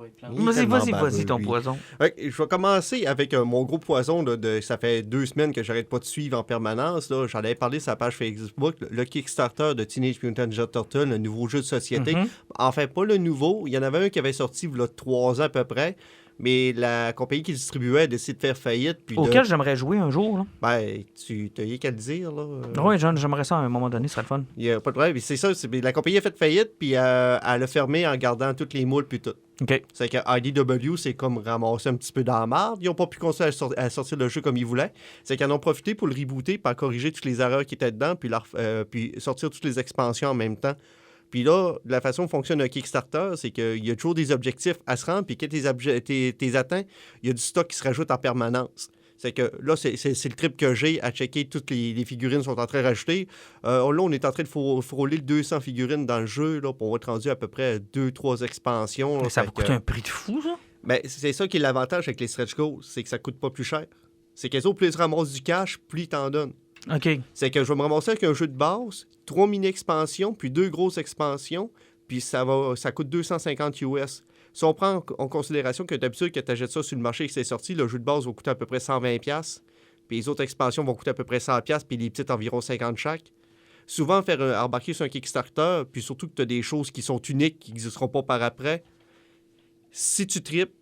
Il est tellement baveux, Vas-y, ton lui. poison. Ouais, je vais commencer avec mon gros poison. Là, ça fait 2 semaines que j'arrête pas de suivre en permanence. Là. J'en avais parlé sur la page Facebook. Le Kickstarter de Teenage Mutant Ninja Turtles, le nouveau jeu de société. Enfin, pas le nouveau. Il y en avait un qui avait sorti il y a 3 ans à peu près. Mais la compagnie qui le distribuait a décidé de faire faillite. Puis Auquel j'aimerais jouer un jour. Là. Ben, tu n'as rien qu'à le dire. Là. Oui, j'aimerais ça à un moment donné, ce serait le fun. Il n'y a pas de problème. C'est ça. La compagnie a fait faillite, puis elle a fermé en gardant toutes les moules, puis tout. OK. C'est que IDW, c'est comme ramasser un petit peu dans la marde. Ils n'ont pas pu continuer à sortir le jeu comme ils voulaient. C'est qu'ils en ont profité pour le rebooter, pour corriger toutes les erreurs qui étaient dedans, puis sortir toutes les expansions en même temps. Puis là, la façon dont fonctionne un Kickstarter, c'est qu'il y a toujours des objectifs à se rendre, puis quand t'es atteint, il y a du stock qui se rajoute en permanence. C'est que là, c'est le trip que j'ai à checker toutes les figurines sont en train de rajouter. Là, on est en train de frôler le 200 figurines dans le jeu, là, pour être rendu à peu près 2-3 expansions. Là, Mais ça fait va coûter un prix de fou, ça? Ben, c'est ça qui est l'avantage avec les stretch goals, c'est que ça coûte pas plus cher. C'est qu'elles plus tu ramasses du cash, plus ils t'en donnent. OK. C'est que je vais me ramasser avec un jeu de base, 3 mini-expansions, puis 2 grosses expansions, puis ça coûte 250 US. Si on prend en considération que d'habitude, quand tu achètes ça sur le marché et que c'est sorti, le jeu de base va coûter à peu près 120$, puis les autres expansions vont coûter à peu près 100$, puis les petites environ 50$ chaque. Souvent, embarquer sur un Kickstarter, puis surtout que tu as des choses qui sont uniques, qui n'existeront pas par après, si tu tripes,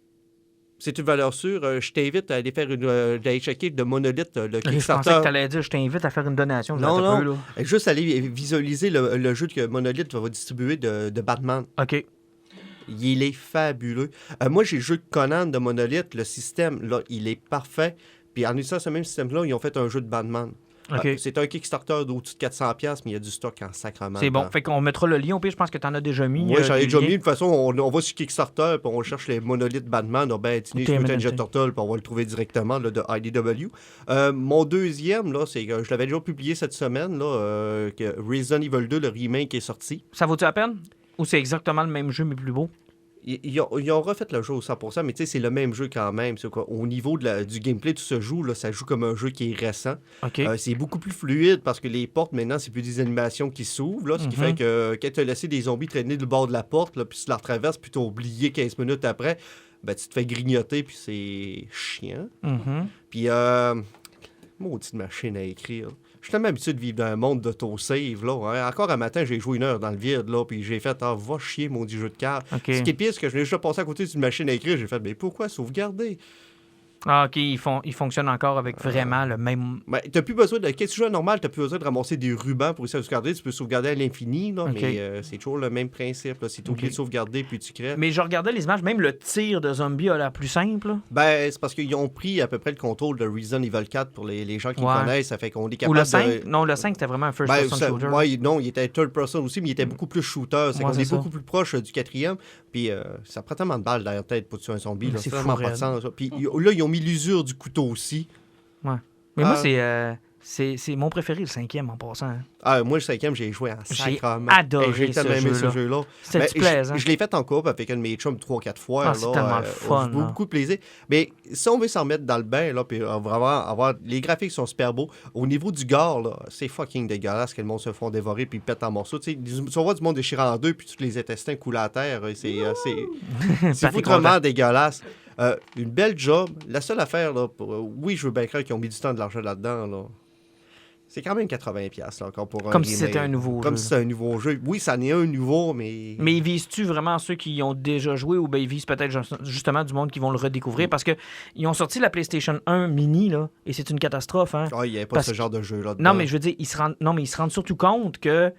c'est une valeur sûre. Je t'invite à aller faire d'aller checker de Monolith, le Je pensais Kickstarter. que tu allais dire je t'invite à faire une donation. Non, J'attends un peu, non. là. Juste aller visualiser le jeu que Monolith va distribuer de Batman. OK. Il est fabuleux. Moi, j'ai le jeu de Conan de Monolith. Le système, là, il est parfait. Puis en utilisant ce même système-là, ils ont fait un jeu de Batman. OK. C'est un Kickstarter d'au-dessus de 400$, mais il y a du stock en sacrement. C'est bon. Fait qu'on mettra le lien. Au pire, je pense que tu en as déjà mis. Oui, j'en ai du déjà lien. mis. De toute façon, on va sur Kickstarter, puis on cherche les monolithes Batman. Ben, Teenage Mutant Ninja Turtles, puis on va le trouver directement là, de IDW. Mon deuxième, là, c'est que je l'avais déjà publié cette semaine, là, que Resident Evil 2, le remake est sorti. Ça vaut-tu la peine? Ou c'est exactement le même jeu, mais plus beau? Ils ont refait le jeu au 100%, mais tu sais, c'est le même jeu quand même. C'est quoi? Au niveau du gameplay, tout se joue, là, ça joue comme un jeu qui est récent. OK. C'est beaucoup plus fluide parce que les portes, maintenant, c'est plus des animations qui s'ouvrent, là, ce qui fait que quand tu as laissé des zombies traîner du bord de la porte, là, puis tu la retraverses, puis tu as oublié 15 minutes après, ben, tu te fais grignoter, puis c'est chiant. Mhm. Puis, maudite machine à écrire. Je suis tellement habitué de vivre dans un monde d'auto-save, là. Hein. Encore un matin, j'ai joué 1 heure dans le vide, là, puis j'ai fait « Ah, va chier, maudit jeu de cartes. OK. Ce qui est pire, c'est que je l'ai juste passé à côté d'une machine à écrire. J'ai fait « Mais pourquoi sauvegarder? » Ah, OK, ils fonctionnent encore avec vraiment le même... Ben, t'as plus besoin de... Quand tu joues à normal, t'as plus besoin de ramasser des rubans pour essayer de sauvegarder. Tu peux sauvegarder à l'infini, là, OK. mais c'est toujours le même principe. Là. Si t'es oublié OK. de sauvegarder, puis tu crèves. Mais je regardais les images, même le tir de zombie a l'air plus simple. Là. Ben, c'est parce qu'ils ont pris à peu près le contrôle de Resident Evil 4 pour les gens qui Ouais. connaissent. Ça fait qu'on est Ou capable le 5? de... Non, le 5, c'était vraiment un first-person shooter. Ouais, non, il était third person aussi, mais il était beaucoup plus shooter. C'est Ouais, qu'on c'est est ça. beaucoup plus proche du 4e. Puis ça prend tellement de balles derrière la tête pour tuer un zombie. Là. C'est Ça n'a vraiment fou pas de raide. sens. Ça. Puis là, ils ont mis l'usure du couteau aussi. Mais moi, Ah. c'est mon préféré, le 5e, en passant. Hein. Ah, moi, le 5e, j'ai joué en J'ai sacrement. adoré J'ai tellement ce aimé jeu-là. ce jeu-là. C'était Ben, plaisant. je l'ai fait en couple avec un de mes chums 3-4 fois. Ah, c'est tellement le fun, J'ai là. beaucoup de plaisir. Mais si on veut s'en mettre dans le bain, là, puis vraiment avoir... Les graphiques sont super beaux. Au niveau du gore, là, c'est fucking dégueulasse que le monde se font dévorer puis pète en morceaux. Tu sais, tu vas voir du monde déchiré en deux puis tous les intestins coulent à terre. C'est Pat est foutrement dégueulasse. Une belle job. La seule affaire, là, oui, je veux bien croire qu'ils ont mis du temps de l'argent là-dedans, là. C'est quand même 80$ là, encore pour un Comme si remake. c'était un nouveau Comme jeu. si c'était un nouveau jeu. Oui, ça en est un nouveau, mais... Mais ils visent-tu vraiment ceux qui ont déjà joué ou bien ils visent peut-être justement du monde qui vont le redécouvrir? Parce qu'ils ont sorti la PlayStation 1 mini, là, et c'est une catastrophe. Hein? Ah, il n'y avait pas Parce ce genre de jeu-là. Non, mais je veux dire, ils se rendent surtout compte que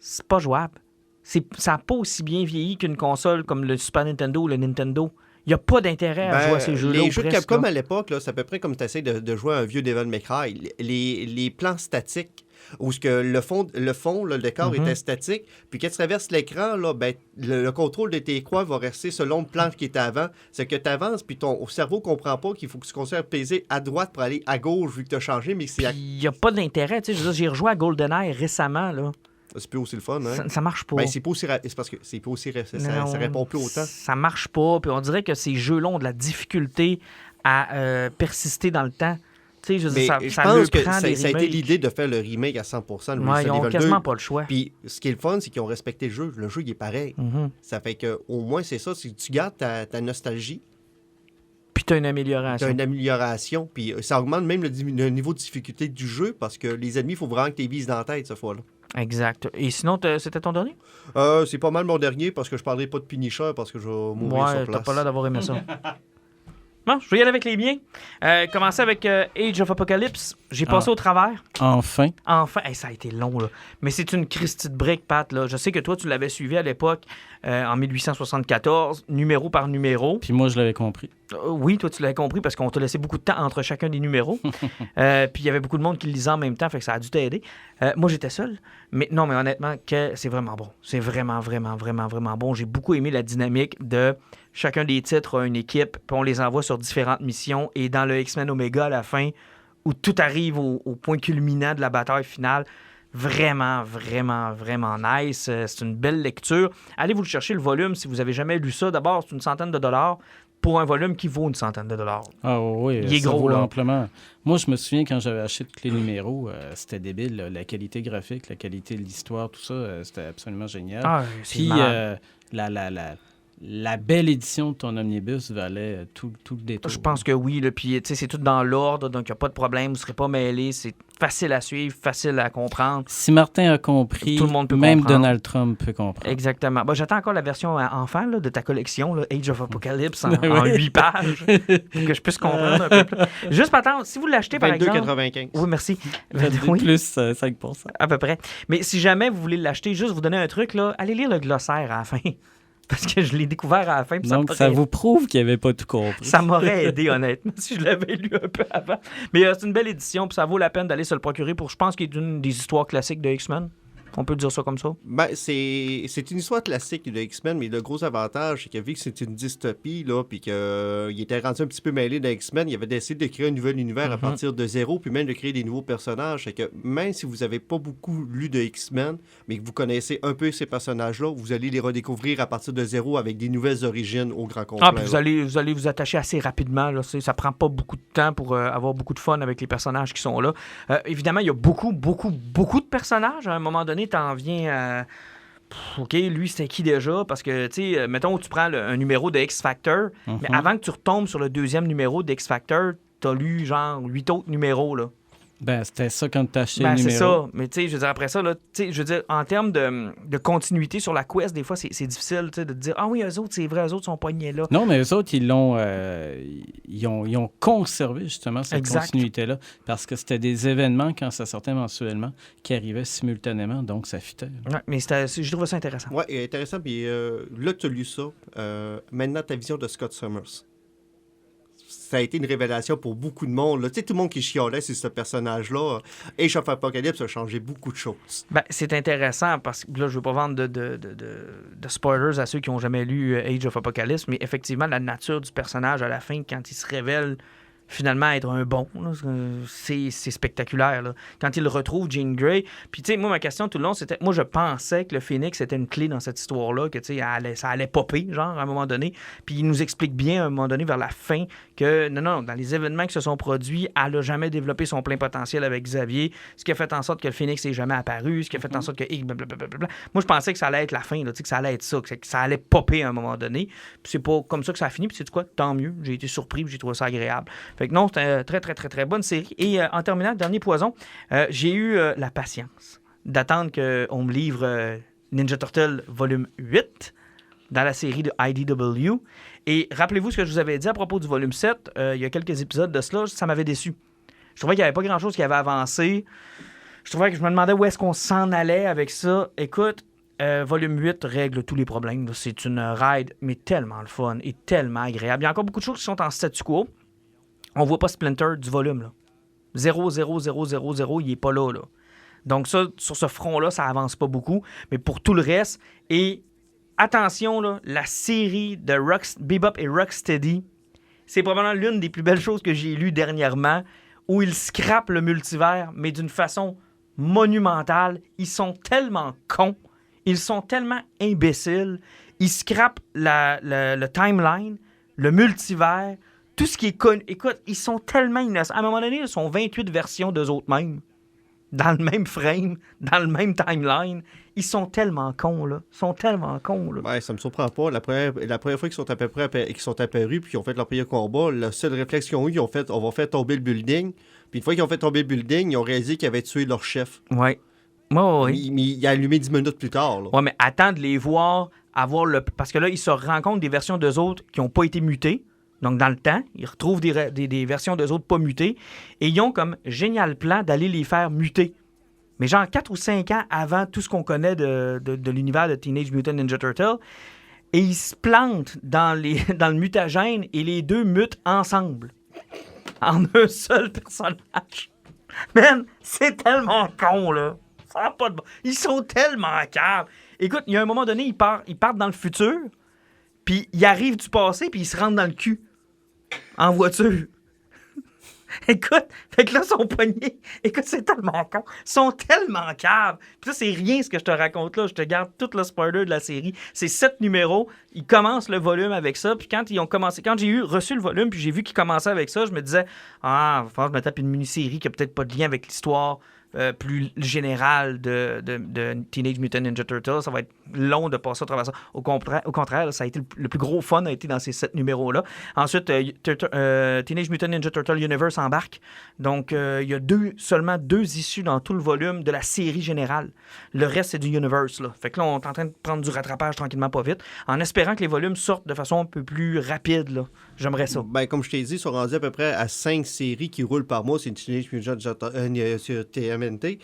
c'est pas jouable. Ça n'a pas aussi bien vieilli qu'une console comme le Super Nintendo ou le Nintendo. Il n'y a pas d'intérêt à jouer à ces jeux-là. Les ou jeux de presque, Capcom là. à l'époque, là, c'est à peu près comme tu essaies de jouer à un vieux Devil May Cry. Les plans statiques, où ce que le fond là, le décor était statique, puis quand tu traverses l'écran, là, ben, le contrôle de tes croix va rester selon le plan qui était avant. C'est que tu avances, puis ton cerveau ne comprend pas qu'il faut que tu conserves peser à droite pour aller à gauche vu que tu as changé, mais c'est Il n'y a pas d'intérêt. Tu sais, je veux dire, j'ai rejoué à GoldenEye récemment. Là. c'est plus aussi le fun. Hein? Ça marche pas. Ben, c'est pas aussi c'est parce que c'est pas aussi Non, ça répond plus autant. Ça marche pas. Puis on dirait que ces jeux-là ont de la difficulté à persister dans le temps. Tu sais, je veux Mais dire, je ça pense leur que prend ça a des été remakes. l'idée de faire le remake à 100%. Le Ouais, ils Resident ont Evil quasiment 2. pas le choix. Puis ce qui est le fun, c'est qu'ils ont respecté le jeu. Le jeu, il est pareil. Mhm. Ça fait que au moins, c'est ça. Si tu gardes ta nostalgie, Puis t'as une tu amélioration. as une amélioration. Puis ça augmente même le niveau de difficulté du jeu parce que les ennemis, il faut vraiment que tu les vises dans la tête, cette fois-là. Exact. Et sinon, c'était ton dernier? C'est pas mal mon dernier parce que je parlerai pas de Punisher parce que je vais mourir sur Ouais, place. t'as pas l'air d'avoir aimé ça. Bon, je vais y aller avec les biens. Commencer avec Age of Apocalypse. J'ai passé au travers. Enfin. Enfin, hey, ça a été long, là. Mais c'est une Christie de brique, Pat. Là. Je sais que toi, tu l'avais suivi à l'époque, en 1874, numéro par numéro. Puis moi, je l'avais compris. Oui, toi, tu l'avais compris parce qu'on t'a laissé beaucoup de temps entre chacun des numéros. Puis il y avait beaucoup de monde qui le lisait en même temps, fait que ça a dû t'aider. Moi, j'étais seul. Mais non, mais honnêtement, c'est vraiment bon. C'est vraiment, vraiment, vraiment, vraiment bon. J'ai beaucoup aimé la dynamique de chacun des titres a une équipe, puis on les envoie sur différentes missions. Et dans le X-Men Omega, à la fin, où tout arrive au point culminant de la bataille finale, vraiment, vraiment, vraiment nice. C'est une belle lecture. Allez vous le chercher, le volume, si vous avez jamais lu ça. D'abord, c'est une centaine de dollars pour un volume qui vaut une centaine de dollars. Ah oui, Il est ça gros, vaut là. amplement. Moi, je me souviens quand j'avais acheté tous les numéros, c'était débile. Là. La qualité graphique, la qualité de l'histoire, tout ça, c'était absolument génial. Ah, c'est Puis malade. la belle édition de ton omnibus valait tout le détour. Je pense que oui. Là, puis, tu sais, c'est tout dans l'ordre, donc il n'y a pas de problème. Vous ne serez pas mêlés. C'est facile à suivre, facile à comprendre. Si Martin a compris, Tout le monde peut même comprendre. Donald Trump peut comprendre. Exactement. Bon, j'attends encore la version enfant là, de ta collection, là, Age of Apocalypse, en Oui. 8 pages, pour que je puisse comprendre un peu plus. Juste, par exemple, si vous l'achetez, par exemple... 22,95. Oui, merci. Oui. Plus 5%. À peu près. Mais si jamais vous voulez l'acheter, juste vous donner un truc, là, allez lire le glossaire à la fin. Parce que je l'ai découvert à la fin. Puis Donc, ça vous prouve qu'il n'avait pas tout compris. ça m'aurait aidé, honnêtement, si je l'avais lu un peu avant. Mais c'est une belle édition, puis ça vaut la peine d'aller se le procurer pour, je pense, qu'il est une des histoires classiques de X-Men. On peut dire ça comme ça. Ben, c'est une histoire classique de X-Men, mais le gros avantage, c'est que vu que c'est une dystopie, là, puis qu'il était rendu un petit peu mêlé dans X-Men, il avait décidé de créer un nouvel univers à partir de zéro, puis même de créer des nouveaux personnages. Fait que même si vous n'avez pas beaucoup lu de X-Men, mais que vous connaissez un peu ces personnages-là, vous allez les redécouvrir à partir de zéro avec des nouvelles origines au grand complet. Ah, puis vous allez vous attacher assez rapidement. Là. Ça prend pas beaucoup de temps pour avoir beaucoup de fun avec les personnages qui sont là. Évidemment, il y a beaucoup de personnages. À un moment donné, t'en viens à... OK, lui, c'était qui déjà? Parce que, tu sais, mettons, tu prends un numéro de X-Factor, mais avant que tu retombes sur le deuxième numéro d'X-Factor, t'as lu, genre, 8 autres numéros, là. Ben, c'était ça quand tu as acheté Ben, le c'est numéro. ça. Mais tu sais, je veux dire, après ça, là, tu sais, je veux dire, en termes de continuité sur la quest, des fois, c'est difficile, tu sais, de te dire, ah oui, eux autres, c'est vrai, eux autres sont poignés là. Non, mais eux autres, ils ont conservé justement cette Exact. continuité-là parce que c'était des événements, quand ça sortait mensuellement, qui arrivaient simultanément, donc ça fitait. Ouais, mais je trouve ça intéressant. Ouais, et intéressant. Puis là, tu as lu ça. Maintenant, ta vision de Scott Summers. Ça a été une révélation pour beaucoup de monde. Là. Tu sais, tout le monde qui chialait sur ce personnage-là. Age of Apocalypse a changé beaucoup de choses. Ben, c'est intéressant parce que là, je veux pas vendre de spoilers à ceux qui n'ont jamais lu Age of Apocalypse, mais effectivement, la nature du personnage à la fin, quand il se révèle finalement être un bon, là, c'est spectaculaire. Là. Quand il retrouve Jean Grey, puis tu sais, moi, ma question tout le long, c'était, moi, je pensais que le Phénix était une clé dans cette histoire-là, que tu sais, ça allait popper, genre, à un moment donné, puis il nous explique bien, à un moment donné, vers la fin, que non, dans les événements qui se sont produits, elle n'a jamais développé son plein potentiel avec Xavier, ce qui a fait en sorte que le Phénix n'est jamais apparu, ce qui a fait en sorte que... Blablabla. Moi, je pensais que ça allait être la fin, là, que ça allait être ça, que ça allait popper à un moment donné, puis c'est pas comme ça que ça a fini, puis c'est quoi, tant mieux, j'ai été surpris, puis j'ai trouvé ça agréable. Fait que non, c'était une très, très, très, très bonne série. Et en terminant, dernier poison, j'ai eu la patience d'attendre qu'on me livre Ninja Turtle volume 8 dans la série de IDW. Et rappelez-vous ce que je vous avais dit à propos du volume 7, il y a quelques épisodes de cela, ça m'avait déçu. Je trouvais qu'il n'y avait pas grand-chose qui avait avancé. Je me demandais où est-ce qu'on s'en allait avec ça. Écoute, volume 8 règle tous les problèmes. Là. C'est une ride, mais tellement le fun et tellement agréable. Il y a encore beaucoup de choses qui sont en statu quo. On voit pas Splinter du volume, là. 0, 0, 0, 0, 0, il est pas là, là. Donc ça, sur ce front-là, ça avance pas beaucoup. Mais pour tout le reste, et attention, là, la série de Bebop et Rocksteady, c'est probablement l'une des plus belles choses que j'ai lues dernièrement, où ils scrapent le multivers, mais d'une façon monumentale. Ils sont tellement cons, ils sont tellement imbéciles, ils scrapent le timeline, le multivers, tout ce qui est connu. Écoute, ils sont tellement innocents. À un moment donné, ils sont 28 versions d'eux autres mêmes. Dans le même frame, dans le même timeline. Ils sont tellement cons, là. Ils sont tellement cons, là. Ouais, ça me surprend pas. La première fois qu'ils sont à peu près qu'ils sont apparus puis qu'ils ont fait leur premier combat, le seul réflexe qu'ils ont eu, ils ont fait on va faire tomber le building. Puis une fois qu'ils ont fait tomber le building, ils ont réalisé qu'ils avaient tué leur chef. Ouais. Ouais. Mais il a allumé 10 minutes plus tard. Là. Ouais, mais attends de les voir avoir le... Parce que là, ils se rencontrent des versions d'eux autres qui n'ont pas été mutées. Donc, dans le temps, ils retrouvent des versions d'eux autres pas mutées. Et ils ont comme génial plan d'aller les faire muter. Mais genre 4 ou 5 ans avant tout ce qu'on connaît de l'univers de Teenage Mutant Ninja Turtle. Et ils se plantent dans le mutagène et les deux mutent ensemble. En un seul personnage. Man, c'est tellement con, là. Ça n'a pas de bon. Ils sont tellement caves. Écoute, il y a un moment donné, ils partent dans le futur, puis ils arrivent du passé, puis ils se rentrent dans le cul. En voiture. Écoute, fait que là, ils sont pognés. Écoute, c'est tellement con. Ils sont tellement caves. Puis ça, c'est rien ce que je te raconte là. Je te garde tout le spoiler de la série. C'est 7 numéros. Ils commencent le volume avec ça. Puis quand j'ai reçu le volume, puis j'ai vu qu'ils commençaient avec ça, je me disais, il va falloir que je me tape une mini-série qui a peut-être pas de lien avec l'histoire plus générale de Teenage Mutant Ninja Turtles. Ça va être long de passer à travers ça. Au contraire, là, ça a été le plus gros fun a été dans ces 7 numéros-là. Ensuite, Teenage Mutant Ninja Turtle Universe embarque. Donc, il y a seulement 2 issues dans tout le volume de la série générale. Le reste, c'est du Universe. Là. Fait que là, on est en train de prendre du rattrapage tranquillement, pas vite, en espérant que les volumes sortent de façon un peu plus rapide. Là. J'aimerais ça. Ben, comme je t'ai dit, ils sont rendus à peu près à 5 séries qui roulent par mois. C'est une Teenage Mutant sur TMNT.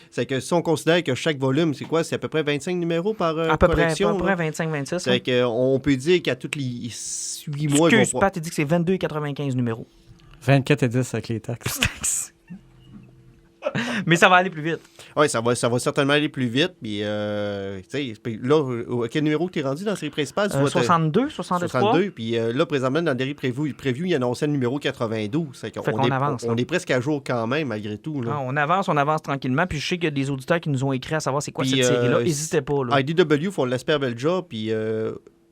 C'est que si on considère que chaque volume, c'est quoi? C'est à peu près 25 numéros par collection. À peu près 25-26. C'est qu'on peut dire qu'à tous les 8 mois, Excuse, Pat, il dit que c'est 22,95 numéros. 24 et 10 avec les taxes. Mais ça va aller plus vite. Oui, ça va certainement aller plus vite. Puis, tu sais, là, à quel numéro tu es rendu dans la série principale? 62, 63. Puis là, présentement, dans le dernier preview, il annonçait le numéro 92. Fait qu'on avance. On est presque à jour quand même, malgré tout. Là. Ah, on avance tranquillement. Puis je sais qu'il y a des auditeurs qui nous ont écrit à savoir c'est quoi cette série-là. N'hésitez pas. Là. IDW font l'espère bel job. Puis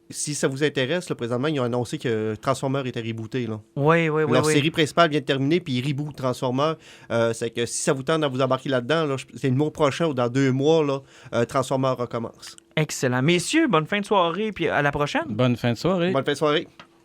si ça vous intéresse, là, présentement, ils ont annoncé que Transformers était rebooté. Là. Oui. Leur série principale vient de terminer, puis ils rebootent Transformers. C'est que si ça vous tente de vous embarquer là-dedans, là, c'est le mois prochain ou dans 2 mois, là, Transformers recommence. Excellent. Messieurs, bonne fin de soirée, puis à la prochaine. Bonne fin de soirée. Bonne fin de soirée.